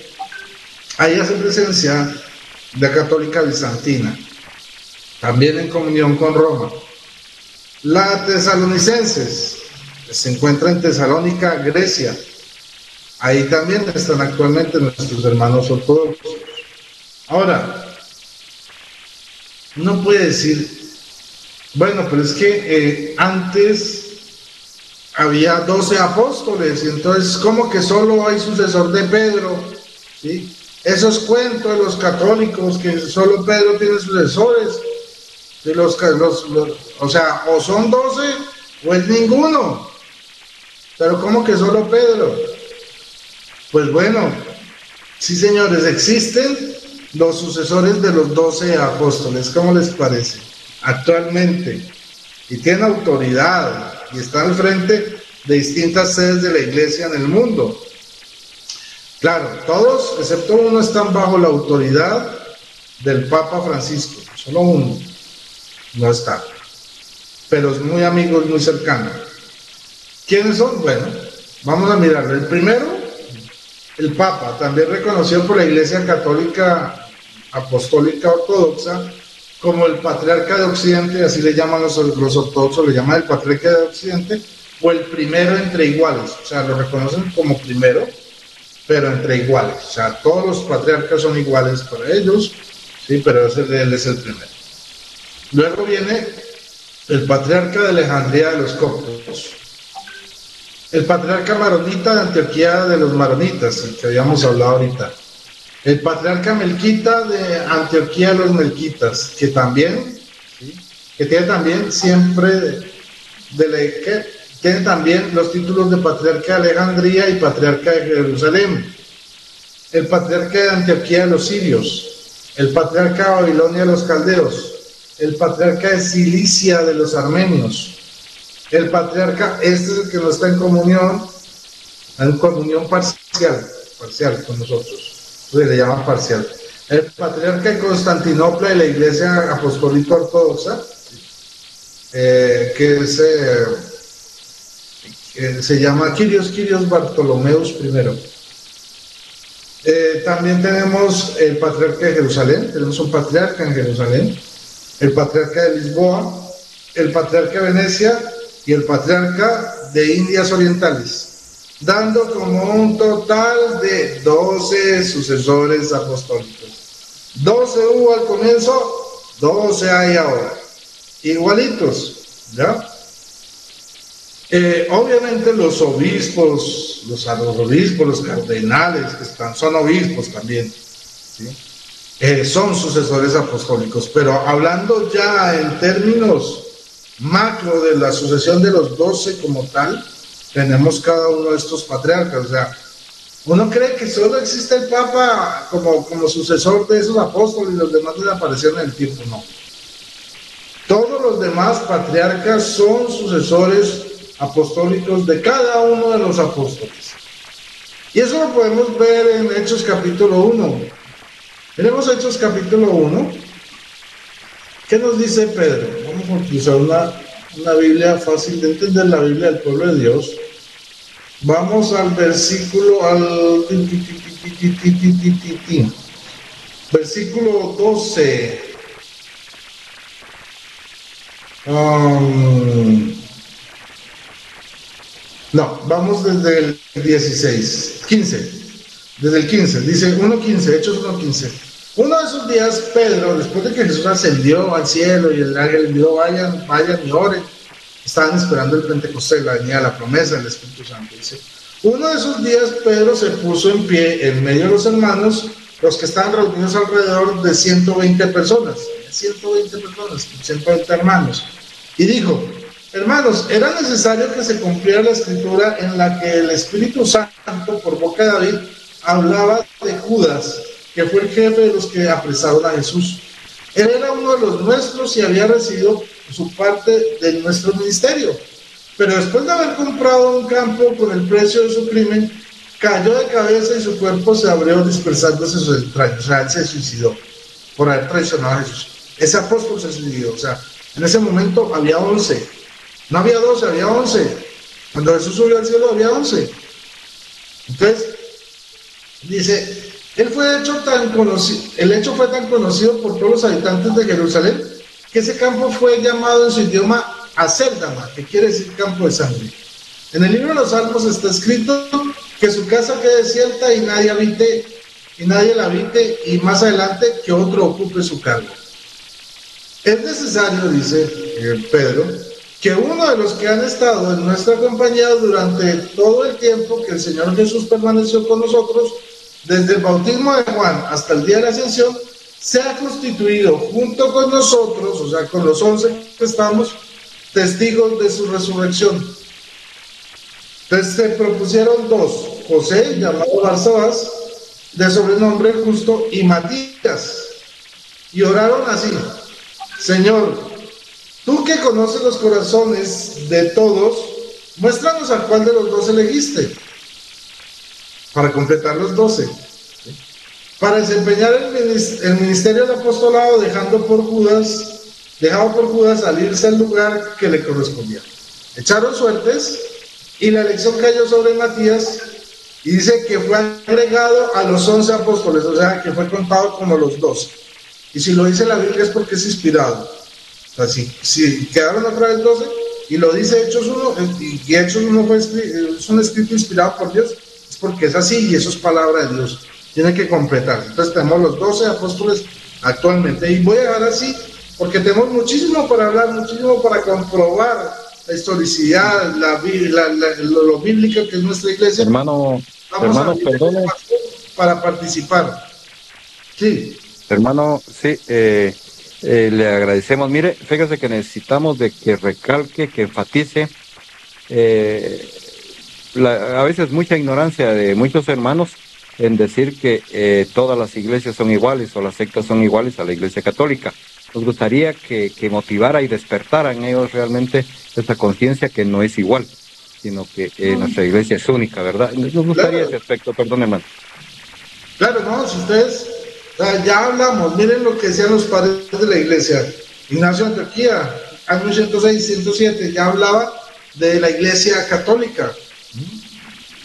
Ahí hace presencia de católica bizantina, también en comunión con Roma. La Tesalonicenses se encuentra en Tesalónica, Grecia. Ahí también están actualmente nuestros hermanos ortodoxos. Ahora, uno puede decir, bueno, pero es que antes había 12 apóstoles, y entonces, ¿cómo que solo hay sucesor de Pedro? ¿Sí? Esos cuentos de los católicos, que solo Pedro tiene sucesores, de o sea, o son 12 o es ninguno. Pero ¿cómo que solo Pedro? Pues bueno, sí, señores, existen los sucesores de los 12 apóstoles, ¿cómo les parece? Actualmente, y tienen autoridad, y están al frente de distintas sedes de la iglesia en el mundo. Claro, todos, excepto uno, están bajo la autoridad del Papa Francisco, solo uno no está, pero es muy amigo, es muy cercano. ¿Quiénes son? Bueno, vamos a mirarlo. El primero, el Papa, también reconocido por la Iglesia Católica Apostólica Ortodoxa como el Patriarca de Occidente, así le llaman los ortodoxos, le llaman el Patriarca de Occidente, o el primero entre iguales, o sea, lo reconocen como primero, pero entre iguales, o sea, todos los patriarcas son iguales para ellos, sí, pero él es el primero. Luego viene el Patriarca de Alejandría de los coptos, el Patriarca Maronita de Antioquía de los Maronitas, el que habíamos hablado ahorita, el Patriarca Melquita de Antioquía de los Melquitas, que también, ¿sí?, que tiene también siempre, que tiene también los títulos de Patriarca de Alejandría y Patriarca de Jerusalén, el Patriarca de Antioquía de los Sirios, el Patriarca de Babilonia de los Caldeos, el Patriarca de Cilicia de los Armenios, el Patriarca, este es el que no está en comunión parcial con nosotros, se le llama parcial, el Patriarca de Constantinopla de la Iglesia Apostólica Ortodoxa, que se llama Kyrios Bartolomeus I. También tenemos el Patriarca de Jerusalén, tenemos un Patriarca en Jerusalén, el Patriarca de Lisboa, el Patriarca de Venecia y el Patriarca de Indias Orientales, dando como un total de 12 sucesores apostólicos. 12 hubo al comienzo, 12 hay ahora, igualitos, ¿ya? Obviamente los obispos, los arzobispos, los cardenales que son obispos también, ¿sí?, son sucesores apostólicos, pero hablando ya en términos macro de la sucesión de los 12 como tal, tenemos cada uno de estos patriarcas. O sea, uno cree que solo existe el Papa como sucesor de esos apóstoles y los demás desaparecieron en el tiempo. No, todos los demás patriarcas son sucesores apostólicos de cada uno de los apóstoles, y eso lo podemos ver en Hechos capítulo 1. Tenemos Hechos capítulo 1. ¿Qué nos dice Pedro? Vamos a utilizar una Biblia fácil de entender, la Biblia del pueblo de Dios. Vamos al versículo, versículo 12. No, vamos desde el 16, 15. Desde el 15, dice 1.15, Hechos 1.15. Uno de esos días, Pedro, después de que Jesús ascendió al cielo y el ángel envió, vayan y oren, estaban esperando el Pentecostés, la venida de la promesa del Espíritu Santo. Dice, uno de esos días, Pedro se puso en pie en medio de los hermanos, los que estaban reunidos alrededor de 120 personas, 120 hermanos, y dijo, hermanos, era necesario que se cumpliera la escritura en la que el Espíritu Santo, por boca de David, hablaba de Judas, que fue el jefe de los que apresaron a Jesús. Él era uno de los nuestros y había recibido su parte de nuestro ministerio. Pero después de haber comprado un campo con el precio de su crimen, cayó de cabeza y su cuerpo se abrió dispersándose sus entrañas. O sea, él se suicidó por haber traicionado a Jesús. Ese apóstol se suicidó. O sea, en ese momento había 11. No había 12, había 11. Cuando Jesús subió al cielo había 11. Entonces, dice, el hecho fue tan conocido por todos los habitantes de Jerusalén que ese campo fue llamado en su idioma Acéldama, que quiere decir campo de sangre. En el libro de los Salmos está escrito que su casa quede desierta y nadie la habite, y más adelante que otro ocupe su cargo. Es necesario, dice Pedro, que uno de los que han estado en nuestra compañía durante todo el tiempo que el Señor Jesús permaneció con nosotros, desde el bautismo de Juan hasta el día de la ascensión, sea constituido junto con nosotros, o sea, con los 11 que estamos, testigos de su resurrección. Entonces se propusieron dos, José, llamado Barsabás, de sobrenombre Justo, y Matías, y oraron así: Señor, tú que conoces los corazones de todos, muéstranos a cuál de los dos elegiste para completar los 12, para desempeñar el ministerio del apostolado, dejado por Judas salirse al lugar que le correspondía. Echaron suertes y la elección cayó sobre Matías, y dice que fue agregado a los 11 apóstoles, o sea, que fue contado como los 12. Y si lo dice la Biblia es porque es inspirado. O sea, si quedaron otra vez 12, y lo dice Hechos 1, y Hechos 1 es un escrito inspirado por Dios, es porque es así, y eso es palabra de Dios. Tiene que completar. Entonces tenemos los 12 apóstoles actualmente, y voy a dejar así, porque tenemos muchísimo para hablar, muchísimo para comprobar la historicidad, lo bíblico que es nuestra iglesia. Hermano, perdone. Para participar. Sí. Hermano, sí, le agradecemos. Mire, fíjese que necesitamos de que recalque, que enfatice a veces mucha ignorancia de muchos hermanos en decir que todas las iglesias son iguales o las sectas son iguales a la Iglesia Católica. Nos gustaría que motivara y despertara en ellos realmente esa conciencia que no es igual, sino que nuestra iglesia es única, ¿verdad? Nos gustaría ese aspecto, perdón, hermano. Claro, no, si ustedes, ya hablamos, miren lo que decían los padres de la iglesia. Ignacio de Antioquía, año 106, 107, ya hablaba de la iglesia católica.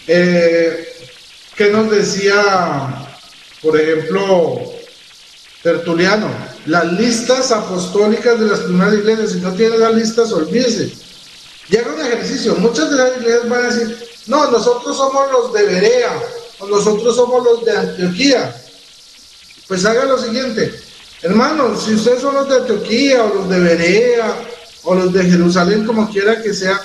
¿Qué nos decía, por ejemplo, Tertuliano? Las listas apostólicas de las primeras iglesias, si no tienen las listas, olvídese. Y haga un ejercicio. Muchas de las iglesias van a decir, no, nosotros somos los de Berea, o nosotros somos los de Antioquía. Pues haga lo siguiente, hermanos, si ustedes son los de Antioquía, o los de Berea, o los de Jerusalén, como quiera que sea,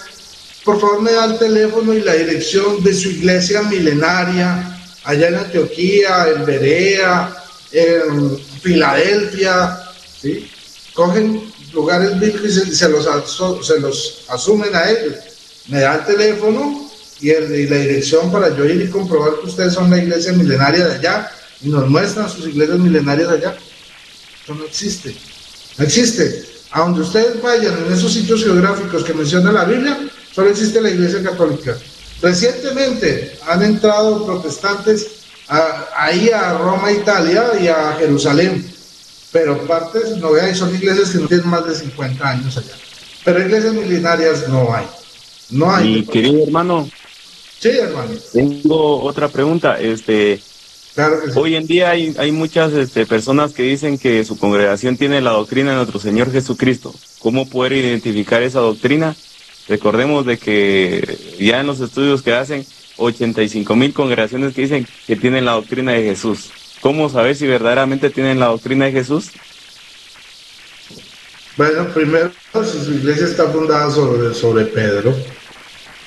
por favor me da el teléfono y la dirección de su iglesia milenaria, allá en Antioquía, en Berea, en Filadelfia, ¿sí? Cogen lugares bíblicos y se los asumen a ellos. Me da el teléfono y la dirección para yo ir y comprobar que ustedes son la iglesia milenaria de allá, y nos muestran sus iglesias milenarias allá. Eso no existe. No existe. A donde ustedes vayan, en esos sitios geográficos que menciona la Biblia, solo existe la iglesia católica. Recientemente han entrado protestantes ahí a Roma, Italia, y a Jerusalén, pero partes, no vean, son iglesias que no tienen más de 50 años allá, pero iglesias milenarias no hay. Mi querido hermano, sí, hermano, tengo otra pregunta. Claro que sí. Hoy en día hay muchas personas que dicen que su congregación tiene la doctrina de nuestro Señor Jesucristo. ¿Cómo poder identificar esa doctrina? Recordemos de que ya en los estudios que hacen, 85,000 congregaciones que dicen que tienen la doctrina de Jesús. ¿Cómo saber si verdaderamente tienen la doctrina de Jesús? Bueno, primero, si su iglesia está fundada sobre Pedro,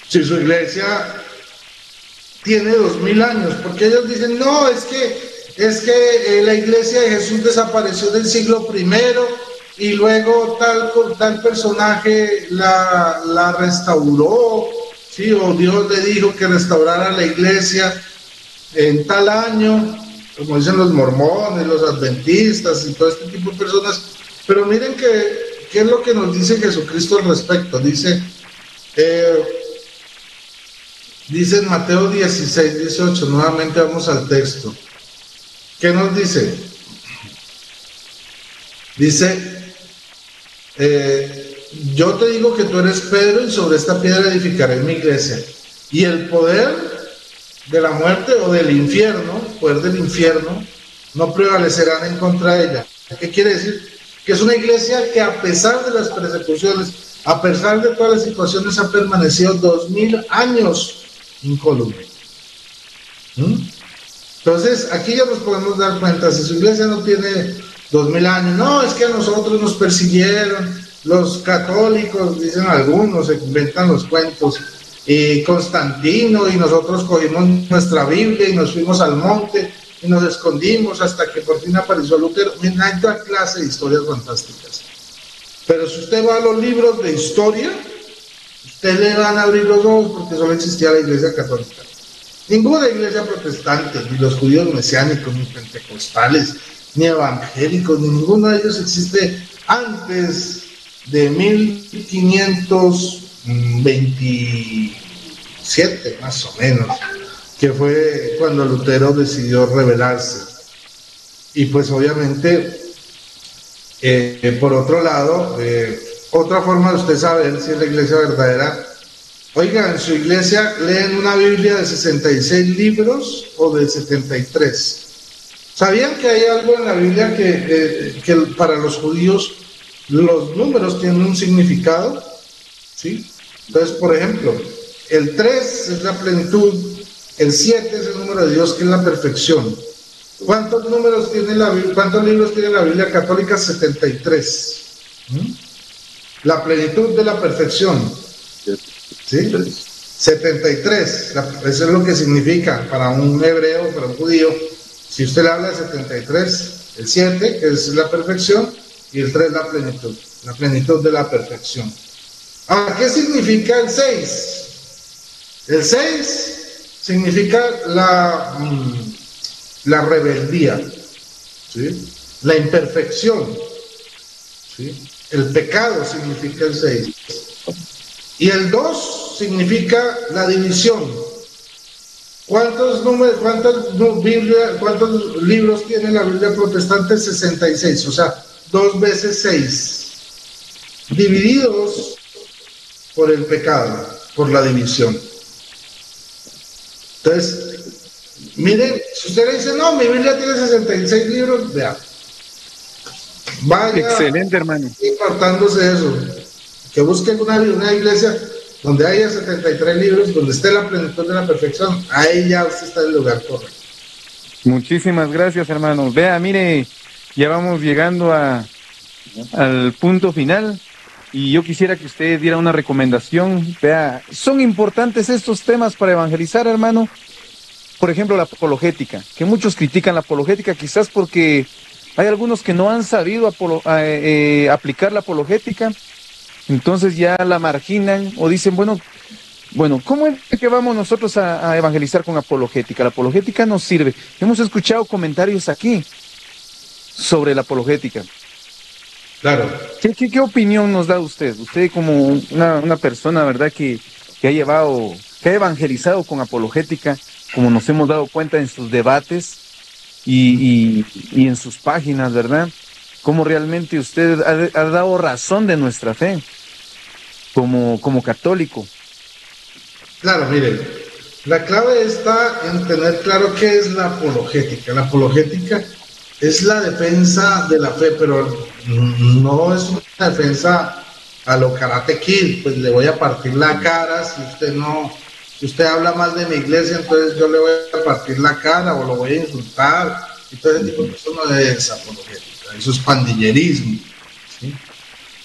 si su iglesia tiene 2000 años, porque ellos dicen, no, es que la iglesia de Jesús desapareció del siglo primero y luego tal personaje la restauró, ¿sí? O Dios le dijo que restaurara la iglesia en tal año, como dicen los mormones, los adventistas y todo este tipo de personas. Pero miren qué es lo que nos dice Jesucristo al respecto. Dice en Mateo 16, 18, nuevamente vamos al texto. ¿Qué nos dice? Dice, yo te digo que tú eres Pedro y sobre esta piedra edificaré mi iglesia. Y el poder de la muerte o del infierno, poder del infierno, no prevalecerán en contra de ella. ¿Qué quiere decir? Que es una iglesia que a pesar de las persecuciones, a pesar de todas las situaciones, ha permanecido 2000 años incólume. Entonces, aquí ya nos podemos dar cuenta, si su iglesia no tiene 2000 años, no, es que a nosotros nos persiguieron, los católicos, dicen algunos, se inventan los cuentos, y Constantino, y nosotros cogimos nuestra Biblia y nos fuimos al monte, y nos escondimos hasta que por fin apareció Lutero. Miren, hay toda clase de historias fantásticas. Pero si usted va a los libros de historia, usted le van a abrir los ojos porque solo existía la iglesia católica. Ninguna iglesia protestante, ni los judíos mesiánicos, ni pentecostales, ni evangélicos, ni ninguno de ellos existe antes de 1527, más o menos, que fue cuando Lutero decidió rebelarse. Y pues obviamente, por otro lado, otra forma de usted saber si es la iglesia verdadera, oiga, en su iglesia leen una Biblia de 66 libros o de 73. ¿Sabían que hay algo en la Biblia que para los judíos los números tienen un significado? ¿Sí? Entonces, por ejemplo, el 3 es la plenitud, el 7 es el número de Dios, que es la perfección. ¿Cuántos libros tiene la Biblia católica? 73. La plenitud de la perfección. ¿Sí? 73. Eso es lo que significa para un hebreo, para un judío. Si usted le habla de 73, el 7, que es la perfección, y el 3, la plenitud de la perfección. Ahora, ¿qué significa el 6? El 6 significa la rebeldía, ¿sí? La imperfección, ¿sí? El pecado significa el 6. Y el 2 significa la división. ¿Cuántos libros tiene la Biblia protestante? 66, o sea, 2 veces 6, divididos por el pecado, por la división. Entonces, miren, si usted le dice, no, mi Biblia tiene 66 libros, vea, vaya, excelente, hermano, apartándose de eso, que busquen una iglesia donde haya 73 libros, donde esté la plenitud de la perfección, ahí ya usted está en el lugar correcto. Muchísimas gracias, hermano. Vea, mire, ya vamos llegando al punto final y yo quisiera que usted diera una recomendación. Vea, son importantes estos temas para evangelizar, hermano. Por ejemplo, la apologética, que muchos critican la apologética quizás porque hay algunos que no han sabido aplicar la apologética, entonces ya la marginan o dicen, bueno, ¿cómo es que vamos nosotros a evangelizar con apologética? La apologética nos sirve. Hemos escuchado comentarios aquí sobre la apologética. Claro. ¿Qué opinión nos da usted? Usted como una persona, ¿verdad?, que ha evangelizado con apologética, como nos hemos dado cuenta en sus debates y en sus páginas, ¿verdad? Cómo realmente usted ha dado razón de nuestra fe como católico. Claro, miren, La clave está en tener claro qué es la apologética. La apologética es la defensa de la fe, pero no es una defensa a lo Karate Kid, pues le voy a partir la cara si usted habla mal de mi iglesia, entonces yo le voy a partir la cara o lo voy a insultar. Entonces digo, eso no es apologética, eso es pandillerismo, ¿sí?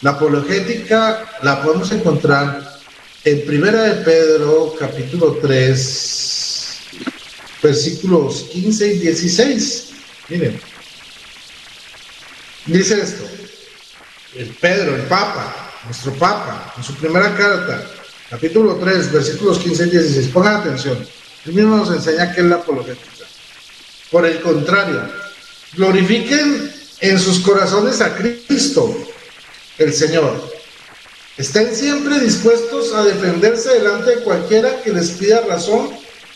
La apologética la podemos encontrar en Primera de Pedro, capítulo 3, versículos 15 y 16. Miren, dice esto, el Pedro, el Papa, nuestro Papa, en su primera carta, capítulo 3, versículos 15 y 16. Pongan atención, él mismo nos enseña qué es la apologética. Por el contrario, glorifiquen en sus corazones a Cristo, el Señor. Estén siempre dispuestos a defenderse delante de cualquiera que les pida razón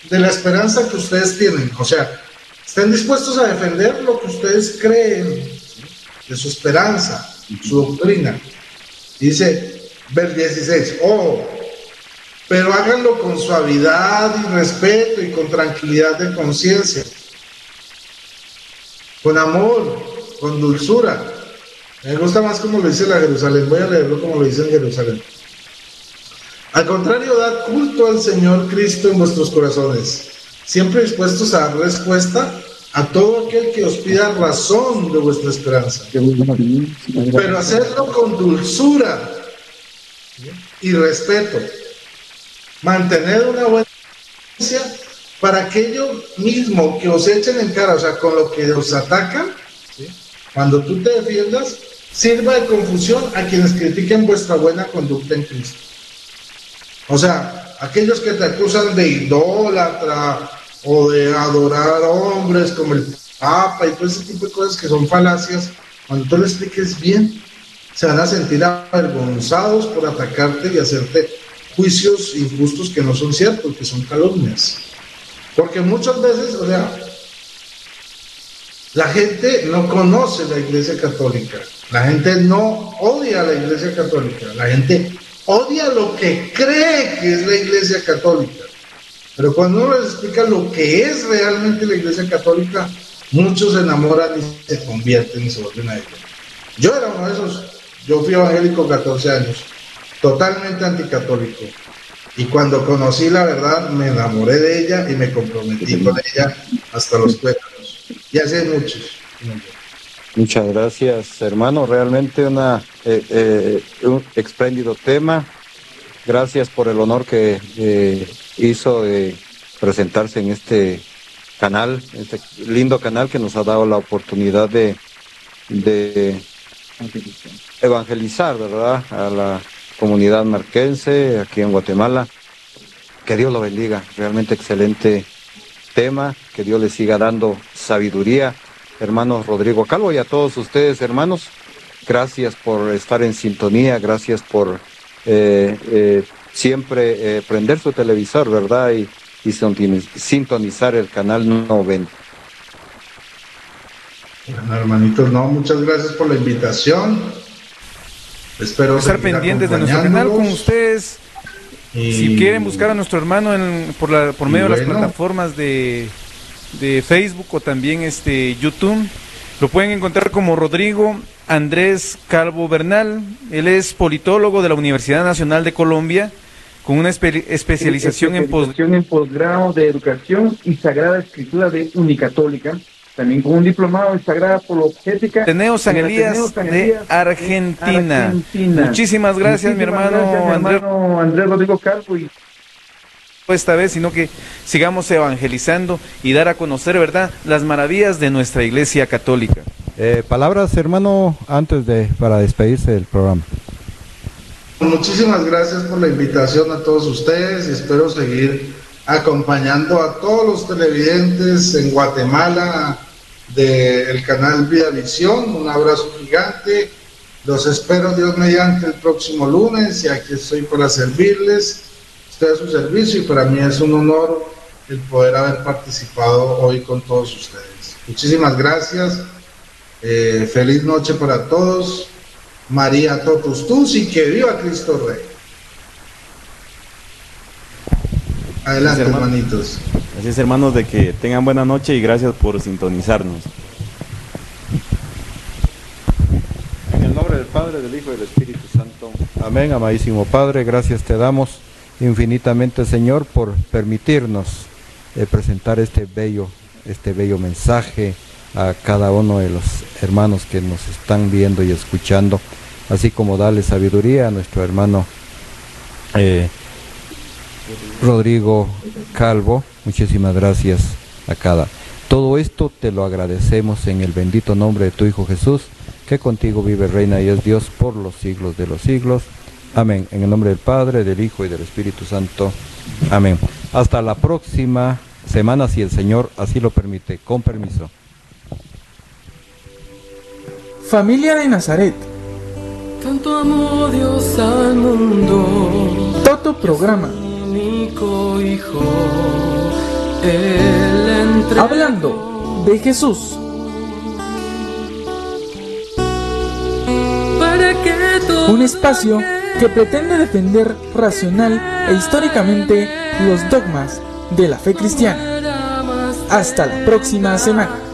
de la esperanza que ustedes tienen. O sea, estén dispuestos a defender lo que ustedes creen, ¿sí?, de su esperanza, su doctrina. Dice, vers 16, pero háganlo con suavidad y respeto y con tranquilidad de conciencia, con amor, con dulzura. Me gusta más como lo dice la Jerusalén, voy a leerlo como lo dice en Jerusalén. Al contrario, dad culto al Señor Cristo en vuestros corazones, siempre dispuestos a dar respuesta a todo aquel que os pida razón de vuestra esperanza, pero hacerlo con dulzura y respeto. Mantened una buena conciencia para aquello mismo que os echen en cara, o sea, con lo que os atacan, ¿sí?, cuando tú te defiendas, sirva de confusión a quienes critiquen vuestra buena conducta en Cristo. O sea, aquellos que te acusan de idólatra o de adorar hombres como el Papa y todo ese tipo de cosas que son falacias, cuando tú le expliques bien, se van a sentir avergonzados por atacarte y hacerte juicios injustos que no son ciertos, que son calumnias. Porque muchas veces, o sea, la gente no conoce la Iglesia Católica, la gente no odia a la Iglesia Católica, la gente odia lo que cree que es la Iglesia Católica. Pero cuando uno les explica lo que es realmente la Iglesia Católica, muchos se enamoran y se convierten y se vuelven a ella. Yo era uno de esos, yo fui evangélico 14 años, totalmente anticatólico. Y cuando conocí la verdad, me enamoré de ella y me comprometí con ella hasta los tuétanos. Y hace muchos. Muchas gracias, hermano. Realmente un espléndido tema. Gracias por el honor que hizo de presentarse en este canal, este lindo canal que nos ha dado la oportunidad de evangelizar, ¿verdad?, a la comunidad marquense aquí en Guatemala. Que Dios lo bendiga. Realmente excelente tema, que Dios le siga dando sabiduría, hermano Rodrigo Calvo, y a todos ustedes, hermanos, gracias por estar en sintonía, gracias por siempre prender su televisor, ¿verdad?, y sintonizar el canal 90. Bueno, hermanitos, no, muchas gracias por la invitación. Espero estar pendientes de nuestro canal con ustedes. Si quieren buscar a nuestro hermano por medio de las plataformas de Facebook o también YouTube, lo pueden encontrar como Rodrigo Andrés Calvo Bernal. Él es politólogo de la Universidad Nacional de Colombia, con una especialización en posgrado de Educación y Sagrada Escritura de Unicatólica, también con un diplomado en Sagrada Apologética. Ateneo San Elías de Argentina. Muchísimas gracias, mi hermano Andrés Rodrigo Calvo, y esta vez, sino que sigamos evangelizando y dar a conocer, ¿verdad?, las maravillas de nuestra Iglesia Católica. Palabras, hermano, para despedirse del programa. Muchísimas gracias por la invitación a todos ustedes y espero seguir acompañando a todos los televidentes en Guatemala del canal Vida Visión. Un abrazo gigante, los espero Dios mediante el próximo lunes y aquí estoy para servirles, estoy a su servicio y para mí es un honor el poder haber participado hoy con todos ustedes. Muchísimas gracias, feliz noche para todos, María Totus Tus y que viva Cristo Rey. Adelante, Así es, hermanitos. Así es, hermanos, de que tengan buena noche y gracias por sintonizarnos. En el nombre del Padre, del Hijo y del Espíritu Santo. Amén, amadísimo Padre, gracias te damos infinitamente, Señor, por permitirnos presentar este bello mensaje a cada uno de los hermanos que nos están viendo y escuchando, así como darle sabiduría a nuestro hermano Rodrigo Calvo. Muchísimas gracias a cada. Todo esto te lo agradecemos en el bendito nombre de tu Hijo Jesús, que contigo vive, reina y es Dios por los siglos de los siglos. Amén. En el nombre del Padre, del Hijo y del Espíritu Santo. Amén. Hasta la próxima semana, si el Señor así lo permite. Con permiso. Familia de Nazaret. Tanto amó Dios al mundo. Toto Programa. Único Hijo. Él entregó. Hablando de Jesús. Para que todo Un espacio que pretende defender racional e históricamente los dogmas de la fe cristiana. Hasta la próxima semana.